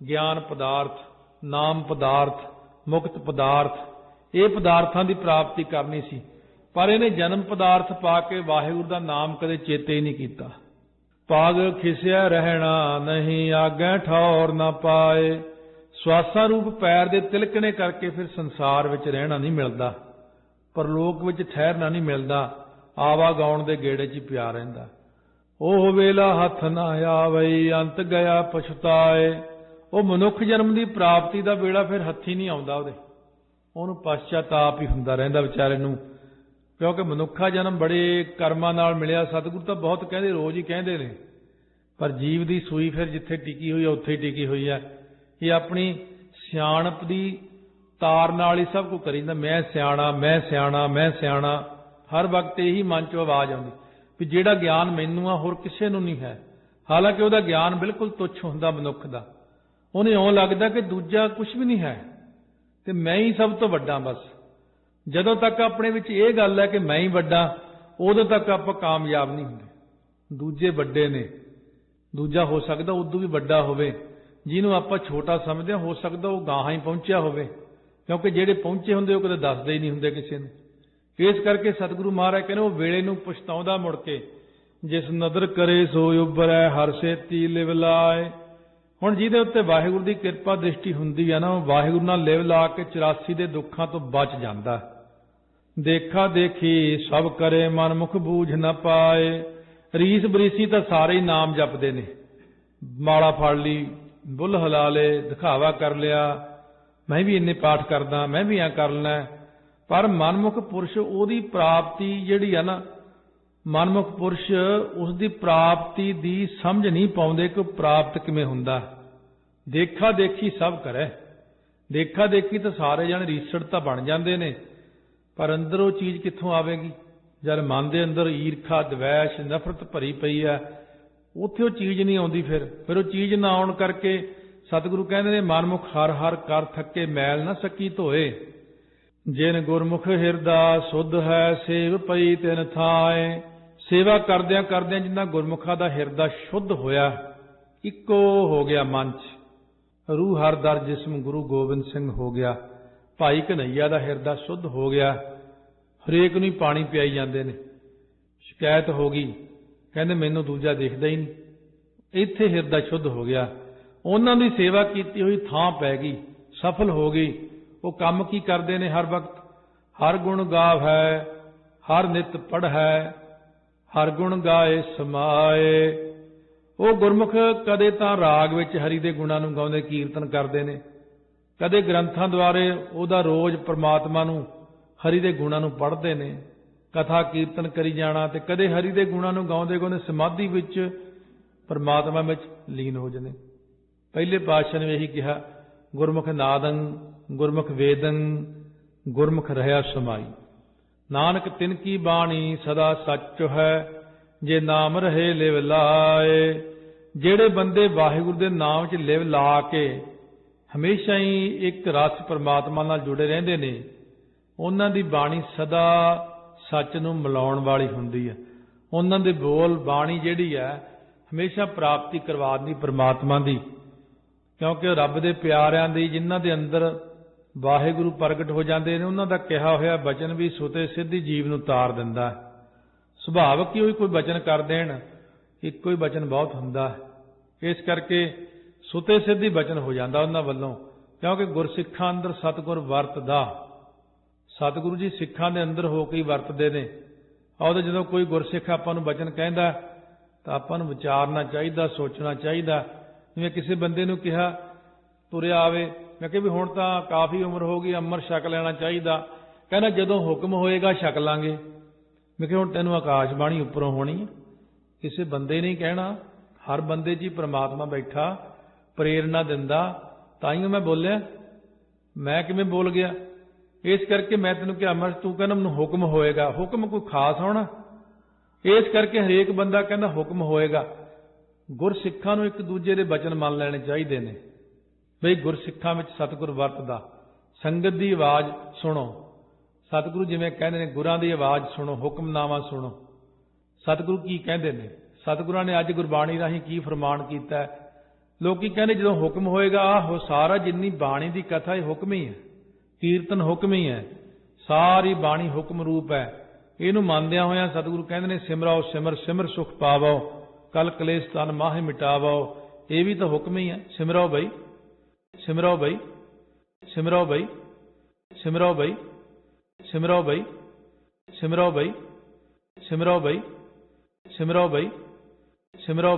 ਗਿਆਨ ਪਦਾਰਥ, ਨਾਮ ਪਦਾਰਥ, ਮੁਕਤ ਪਦਾਰਥ। ਇਹ ਪਦਾਰਥਾਂ ਦੀ ਪ੍ਰਾਪਤੀ ਕਰਨੀ ਸੀ, ਪਰ ਇਹਨੇ ਜਨਮ ਪਦਾਰਥ ਪਾ ਕੇ ਵਾਹਿਗੁਰੂ ਦਾ ਨਾਮ ਕਦੇ ਚੇਤੇ ਹੀ ਨਹੀਂ ਕੀਤਾ। ਪਾਗ ਖਿਸਿਆ ਰਹਿਣਾ ਨਹੀਂ ਆਗੈ ਠੌਰ ਨਾ ਪਾਏ। ਸਵਾਸਾਂ ਰੂਪ ਪੈਰ ਦੇ ਤਿਲਕਣੇ ਕਰਕੇ ਫਿਰ ਸੰਸਾਰ ਵਿੱਚ ਰਹਿਣਾ ਨਹੀਂ ਮਿਲਦਾ, ਪਰਲੋਕ ਵਿੱਚ ਠਹਿਰਨਾ ਨਹੀਂ ਮਿਲਦਾ, ਆਵਾ ਗਾਉਣ ਦੇ ਗੇੜੇ 'ਚ ਹੀ ਪਿਆ ਰਹਿੰਦਾ। ਉਹ ਵੇਲਾ ਹੱਥ ਨਾ ਆਵਈ ਅੰਤ ਗਿਆ ਪਛਤਾਏ। ਉਹ ਮਨੁੱਖ ਜਨਮ ਦੀ ਪ੍ਰਾਪਤੀ ਦਾ ਵੇਲਾ ਫਿਰ ਹੱਥੀ ਨਹੀਂ ਆਉਂਦਾ ਉਹਦੇ, ਉਹਨੂੰ ਪਛਤਾਪ ਹੀ ਹੁੰਦਾ ਰਹਿੰਦਾ ਵਿਚਾਰੇ ਨੂੰ। ਕਿਉਂਕਿ ਮਨੁੱਖਾ ਜਨਮ ਬੜੇ ਕਰਮਾਂ ਨਾਲ ਮਿਲਿਆ। ਸਤਿਗੁਰੂ ਤਾਂ ਬਹੁਤ ਕਹਿੰਦੇ, ਰੋਜ਼ ਹੀ ਕਹਿੰਦੇ ਨੇ, ਪਰ ਜੀਵ ਦੀ ਸੂਈ ਫਿਰ ਜਿੱਥੇ ਟਿਕੀ ਹੋਈ ਹੈ ਉੱਥੇ ਹੀ ਟਿਕੀ ਹੋਈ ਹੈ। ਇਹ ਆਪਣੀ ਸਿਆਣਪ ਦੀ ਤਾਰ ਨਾਲ ਹੀ ਸਭ ਕੁਝ ਕਰੀ ਜਾਂਦਾ। ਮੈਂ ਸਿਆਣਾ, ਮੈਂ ਸਿਆਣਾ, ਮੈਂ ਸਿਆਣਾ। ਹਰ ਵਕਤ ਇਹੀ ਮਨ 'ਚੋਂ ਆਵਾਜ਼ ਆਉਂਦੀ ਵੀ ਜਿਹੜਾ ਗਿਆਨ ਮੈਨੂੰ ਆ ਹੋਰ ਕਿਸੇ ਨੂੰ ਨਹੀਂ ਹੈ। ਹਾਲਾਂਕਿ ਉਹਦਾ ਗਿਆਨ ਬਿਲਕੁਲ ਤੁੱਛ ਹੁੰਦਾ ਮਨੁੱਖ ਦਾ। ਉਹਨੂੰ ਇਉਂ ਲੱਗਦਾ ਕਿ ਦੂਜਾ ਕੁਝ ਵੀ ਨਹੀਂ ਹੈ ਤੇ ਮੈਂ ਹੀ ਸਭ ਤੋਂ ਵੱਡਾ ਬਸ। ਜਦੋਂ ਤੱਕ ਆਪਣੇ ਵਿੱਚ ਇਹ ਗੱਲ ਹੈ ਕਿ ਮੈਂ ਹੀ ਵੱਡਾ, ਉਦੋਂ ਤੱਕ ਆਪਾਂ ਕਾਮਯਾਬ ਨਹੀਂ ਹੁੰਦੇ। ਦੂਜੇ ਵੱਡੇ ਨੇ, ਦੂਜਾ ਹੋ ਸਕਦਾ ਉਦੋਂ ਵੀ ਵੱਡਾ ਹੋਵੇ, ਜਿਹਨੂੰ ਆਪਾਂ ਛੋਟਾ ਸਮਝਦੇ ਹਾਂ ਹੋ ਸਕਦਾ ਉਹ ਗਾਹਾਂ ਹੀ ਪਹੁੰਚਿਆ ਹੋਵੇ, ਕਿਉਂਕਿ ਜਿਹੜੇ ਪਹੁੰਚੇ ਹੁੰਦੇ ਉਹ ਕਦੇ ਦੱਸਦੇ ਹੀ ਨਹੀਂ ਹੁੰਦੇ ਕਿਸੇ ਨੂੰ। ਇਸ ਕਰਕੇ ਸਤਿਗੁਰੂ ਮਹਾਰਾਜ ਕਹਿੰਦੇ ਉਹ ਵੇਲੇ ਨੂੰ ਪਛਤਾਉਂਦਾ ਮੁੜ ਕੇ, ਜਿਸ ਨਦਰ ਕਰੇ ਸੋ ਉਬਰੈ ਹਰ ਸੇਤੀ ਲਿਵ ਲਾਏ। ਹੁਣ ਜਿਹਦੇ ਉੱਤੇ ਵਾਹਿਗੁਰੂ ਦੀ ਕਿਰਪਾ ਦ੍ਰਿਸ਼ਟੀ ਹੁੰਦੀ ਹੈ ਨਾ, ਉਹ ਵਾਹਿਗੁਰੂ ਨਾਲ ਲਿਵ ਲਾ ਕੇ 84 ਦੇ ਦੁੱਖਾਂ ਤੋਂ ਬਚ ਜਾਂਦਾ। ਦੇਖਾ ਦੇਖੀ ਸਭ ਕਰੇ ਮਨ ਮੁਖ ਬੂਝ ਨਾ ਪਾਏ। ਰੀਸ ਬਰੀਸੀ ਤਾਂ ਸਾਰੇ ਹੀ ਨਾਮ ਜਪਦੇ ਨੇ, ਮਾਲਾ ਫੜ ਲਈ, ਬੁੱਲ ਹਿਲਾ ਲਏ, ਦਿਖਾਵਾ ਕਰ ਲਿਆ, ਮੈਂ ਵੀ ਇੰਨੇ ਪਾਠ ਕਰਦਾ, ਮੈਂ ਵੀ ਐਂ ਕਰ ਲੈਣਾ। ਪਰ ਮਨਮੁਖ ਪੁਰਸ਼ ਉਹਦੀ ਪ੍ਰਾਪਤੀ ਜਿਹੜੀ ਆ ਨਾ, ਮਨਮੁਖ ਪੁਰਸ਼ ਉਸ ਦੀ ਪ੍ਰਾਪਤੀ ਦੀ ਸਮਝ ਨਹੀਂ ਪਾਉਂਦੇ ਕਿ ਪ੍ਰਾਪਤ ਕਿਵੇਂ ਹੁੰਦਾ। ਦੇਖਾ ਦੇਖੀ ਸਭ ਕਰੇ, ਦੇਖਾ ਦੇਖੀ ਤਾਂ ਸਾਰੇ ਜਣੇ ਰੀਸੜ ਤਾਂ ਬਣ ਜਾਂਦੇ ਨੇ, ਪਰ ਅੰਦਰ ਉਹ ਚੀਜ਼ ਕਿੱਥੋਂ ਆਵੇਗੀ? ਜਦ ਮਨ ਦੇ ਅੰਦਰ ਈਰਖਾ, ਦਵੈਸ਼, ਨਫ਼ਰਤ ਭਰੀ ਪਈ ਹੈ, ਉੱਥੇ ਉਹ ਚੀਜ਼ ਨਹੀਂ ਆਉਂਦੀ। ਫਿਰ ਉਹ ਚੀਜ਼ ਨਾ ਆਉਣ ਕਰਕੇ ਸਤਿਗੁਰੂ ਕਹਿੰਦੇ ਨੇ ਮਨਮੁਖ ਹਰ ਹਰ ਕਰ ਥੱਕੇ ਮੈਲ ਨਾ ਸਕੀ ਧੋਏ। ਜਿਨ ਗੁਰਮੁਖ ਹਿਰਦਾ ਸੁਧ ਹੈ ਸੇਵ ਪਈ ਤਿਨ ਥਾਏ। ਸੇਵਾ ਕਰਦਿਆਂ ਕਰਦਿਆਂ ਜਿੰਨਾ ਗੁਰਮੁਖਾਂ ਦਾ ਹਿਰਦਾ ਸ਼ੁੱਧ ਹੋਇਆ, ਇੱਕੋ ਹੋ ਗਿਆ ਮਨ 'ਚ, ਰੂਹ ਹਰ ਦਰ ਜਿਸਮ ਗੁਰੂ ਗੋਬਿੰਦ ਸਿੰਘ ਹੋ ਗਿਆ, ਭਾਈ ਕਨ੍ਹਈਆ ਦਾ ਹਿਰਦਾ ਸ਼ੁੱਧ ਹੋ ਗਿਆ। ਹਰੇਕ ਨੂੰ ਹੀ ਪਾਣੀ ਪਿਆਈ ਜਾਂਦੇ ਨੇ। ਸ਼ਿਕਾਇਤ ਹੋ ਗਈ, ਕਹਿੰਦੇ ਮੈਨੂੰ ਦੂਜਾ ਦਿਖਦਾ ਹੀ ਨਹੀਂ। ਇੱਥੇ ਹਿਰਦਾ ਸ਼ੁੱਧ ਹੋ ਗਿਆ, ਉਹਨਾਂ ਦੀ ਸੇਵਾ ਕੀਤੀ ਹੋਈ ਥਾਂ ਪੈ ਗਈ, ਸਫਲ ਹੋ ਗਈ। ਉਹ ਕੰਮ ਕੀ ਕਰਦੇ ਨੇ? ਹਰ ਵਕਤ ਹਰ ਗੁਣ ਗਾਵੈ, ਹਰ ਨਿਤ ਪੜ੍ਹੈ, ਹਰ ਗੁਣ ਗਾਏ ਸਮਾਏ। ਉਹ ਗੁਰਮੁਖ ਕਦੇ ਤਾਂ ਰਾਗ ਵਿੱਚ ਹਰੀ ਦੇ ਗੁਣਾਂ ਨੂੰ ਗਾਉਂਦੇ ਕੀਰਤਨ ਕਰਦੇ ਨੇ, ਕਦੇ ਗ੍ਰੰਥਾਂ ਦੁਆਰੇ ਉਹਦਾ ਰੋਜ਼ ਪ੍ਰਮਾਤਮਾ ਨੂੰ ਹਰੀ ਦੇ ਗੁਣਾਂ ਨੂੰ ਪੜ੍ਹਦੇ ਨੇ, ਕਥਾ ਕੀਰਤਨ ਕਰੀ ਜਾਣਾ, ਤੇ ਕਦੇ ਹਰੀ ਦੇ ਗੁਣਾਂ ਨੂੰ ਗਾਉਂਦੇ ਗਾਉਂਦੇ ਸਮਾਧੀ ਵਿੱਚ ਪਰਮਾਤਮਾ ਵਿੱਚ ਲੀਨ ਹੋ ਜਾਂਦੇ। ਪਹਿਲੇ ਪਾਤਸ਼ਾਹ ਨੇ ਇਹੀ ਕਿਹਾ, ਗੁਰਮੁਖ ਨਾਦੰ ਗੁਰਮੁਖ ਵੇਦੰ ਗੁਰਮੁਖ ਰਹਿਆ ਸਮਾਈ। ਨਾਨਕ ਤਿਨ ਕੀ ਬਾਣੀ ਸਦਾ ਸੱਚ ਹੈ, ਜੇ ਨਾਮ ਰਹੇ ਲਿਵ ਲਾਏ। ਜਿਹੜੇ ਬੰਦੇ ਵਾਹਿਗੁਰੂ ਦੇ ਨਾਮ 'ਚ ਲਿਵ ਲਾ ਕੇ ਹਮੇਸ਼ਾ ਹੀ ਇੱਕ ਰਸ ਪਰਮਾਤਮਾ ਨਾਲ ਜੁੜੇ ਰਹਿੰਦੇ ਨੇ, ਉਹਨਾਂ ਦੀ ਬਾਣੀ ਸਦਾ ਸੱਚ ਨੂੰ ਮਿਲਾਉਣ ਵਾਲੀ ਹੁੰਦੀ ਹੈ। ਉਹਨਾਂ ਦੇ ਬੋਲ ਬਾਣੀ ਜਿਹੜੀ ਹੈ ਹਮੇਸ਼ਾ ਪ੍ਰਾਪਤੀ ਕਰਵਾ ਦਿੰਦੀ ਪਰਮਾਤਮਾ ਦੀ, ਕਿਉਂਕਿ ਰੱਬ ਦੇ ਪਿਆਰਿਆਂ ਦੀ ਜਿਨ੍ਹਾਂ ਦੇ ਅੰਦਰ ਵਾਹਿਗੁਰੂ ਪ੍ਰਗਟ ਹੋ ਜਾਂਦੇ ਨੇ, ਉਹਨਾਂ ਦਾ ਕਿਹਾ ਹੋਇਆ ਬਚਨ ਵੀ ਸੁਤੇ ਸਿੱਧੀ ਜੀਵ ਨੂੰ ਤਾਰ ਦਿੰਦਾ। ਸੁਭਾਵਕ ਹੀ ਕੋਈ ਬਚਨ ਕਰ ਦੇਣ, ਇੱਕੋ ਹੀ ਬਚਨ ਬਹੁਤ ਹੁੰਦਾ। ਇਸ ਕਰਕੇ ਸੁਤੇ ਸਿੱਧੀ ਬਚਨ ਹੋ ਜਾਂਦਾ ਉਹਨਾਂ ਵੱਲੋਂ, ਕਿਉਂਕਿ ਗੁਰਸਿੱਖਾਂ ਅੰਦਰ ਸਤਿਗੁਰ ਵਰਤਦਾ। ਸਤਿਗੁਰੂ ਜੀ ਸਿੱਖਾਂ ਦੇ ਅੰਦਰ ਹੋ ਕੇ ਹੀ ਵਰਤਦੇ ਨੇ। ਉਹਦੇ ਜਦੋਂ ਕੋਈ ਗੁਰਸਿੱਖ ਆਪਾਂ ਨੂੰ ਬਚਨ ਕਹਿੰਦਾ ਤਾਂ ਆਪਾਂ ਨੂੰ ਵਿਚਾਰਨਾ ਚਾਹੀਦਾ, ਸੋਚਣਾ ਚਾਹੀਦਾ। ਜਿਵੇਂ ਕਿਸੇ ਬੰਦੇ ਨੂੰ ਕਿਹਾ ਤੁਰਿਆ ਆਵੇ, ਮੈਂ ਕਿਹਾ ਵੀ ਹੁਣ ਤਾਂ ਕਾਫੀ ਉਮਰ ਹੋ ਗਈ, ਅੰਮ੍ਰਿਤ ਛਕ ਲੈਣਾ ਚਾਹੀਦਾ। ਕਹਿੰਦਾ ਜਦੋਂ ਹੁਕਮ ਹੋਏਗਾ ਛਕ ਲਾਂਗੇ। ਮੈਂ ਕਿਹਾ ਹੁਣ ਤੈਨੂੰ ਆਕਾਸ਼ ਬਾਣੀ ਉੱਪਰੋਂ ਹੋਣੀ ਹੈ, ਕਿਸੇ ਬੰਦੇ ਨੇ ਕਹਿਣਾ। ਹਰ ਬੰਦੇ 'ਚ ਹੀ ਪ੍ਰਮਾਤਮਾ ਬੈਠਾ ਪ੍ਰੇਰਨਾ ਦਿੰਦਾ, ਤਾਂ ਹੀ ਮੈਂ ਬੋਲਿਆ। ਮੈਂ ਕਿਵੇਂ ਬੋਲ ਗਿਆ? ਇਸ ਕਰਕੇ ਮੈਂ ਤੈਨੂੰ ਕਿਹਾ ਅੰਮ੍ਰਿਤ, ਤੂੰ ਕਹਿੰਦਾ ਮੈਨੂੰ ਹੁਕਮ ਹੋਏਗਾ। ਹੁਕਮ ਕੋਈ ਖਾਸ ਹੋਣਾ? ਇਸ ਕਰਕੇ ਹਰੇਕ ਬੰਦਾ ਕਹਿੰਦਾ ਹੁਕਮ ਹੋਏਗਾ। ਗੁਰਸਿੱਖਾਂ ਨੂੰ ਇੱਕ ਦੂਜੇ ਦੇ ਬਚਨ ਮੰਨ ਲੈਣੇ ਚਾਹੀਦੇ ਨੇ, ਬਈ ਗੁਰਸਿੱਖਾਂ ਵਿੱਚ ਸਤਿਗੁਰ ਵਰਤਦਾ। ਸੰਗਤ ਦੀ ਆਵਾਜ਼ ਸੁਣੋ। ਸਤਿਗੁਰੂ ਜਿਵੇਂ ਕਹਿੰਦੇ ਨੇ ਗੁਰਾਂ ਦੀ ਆਵਾਜ਼ ਸੁਣੋ, ਹੁਕਮਨਾਮਾ ਸੁਣੋ। ਸਤਿਗੁਰੂ ਕੀ ਕਹਿੰਦੇ ਨੇ? ਸਤਿਗੁਰਾਂ ਨੇ ਅੱਜ ਗੁਰਬਾਣੀ ਰਾਹੀਂ ਕੀ ਫਰਮਾਨ ਕੀਤਾ? ਲੋਕੀ ਕਹਿੰਦੇ ਜਦੋਂ ਹੁਕਮ ਹੋਏਗਾ, ਆਹੋ ਸਾਰਾ ਜਿੰਨੀ ਬਾਣੀ ਦੀ ਕਥਾ ਇਹ ਹੁਕਮ ਹੀ ਹੈ, ਕੀਰਤਨ ਹੁਕਮ ਹੀ ਹੈ, ਸਾਰੀ ਬਾਣੀ ਹੁਕਮ ਰੂਪ ਹੈ। ਇਹਨੂੰ ਮੰਨਦਿਆਂ ਹੋਇਆਂ ਸਤਿਗੁਰੂ ਕਹਿੰਦੇ ਨੇ ਸਿਮਰਾਓ ਸਿਮਰ ਸਿਮਰ ਸੁਖ ਪਾਵੋ, ਕਲ ਕਲੇਸ਼ ਤਨ ਮਾਹਿ ਮਿਟਾਵੋ। ਇਹ ਵੀ ਤਾਂ ਹੁਕਮ ਹੀ ਹੈ। ਸਿਮਰਾਓ ਬਈ, ਸਿਮਰਾਓ ਬਈ, ਸਿਮਰਾਓ ਬਈ, ਸਿਮਰਾਓ ਬਈ, ਸਿਮਰਾਓ ਬਈ, ਸਿਮਰਾਓ ਬਈ, ਸਿਮਰਾਓ ਬਈ, ਸਿਮਰਾਓ ਬਈ, ਸਿਮਰਾਓ ਬਈ।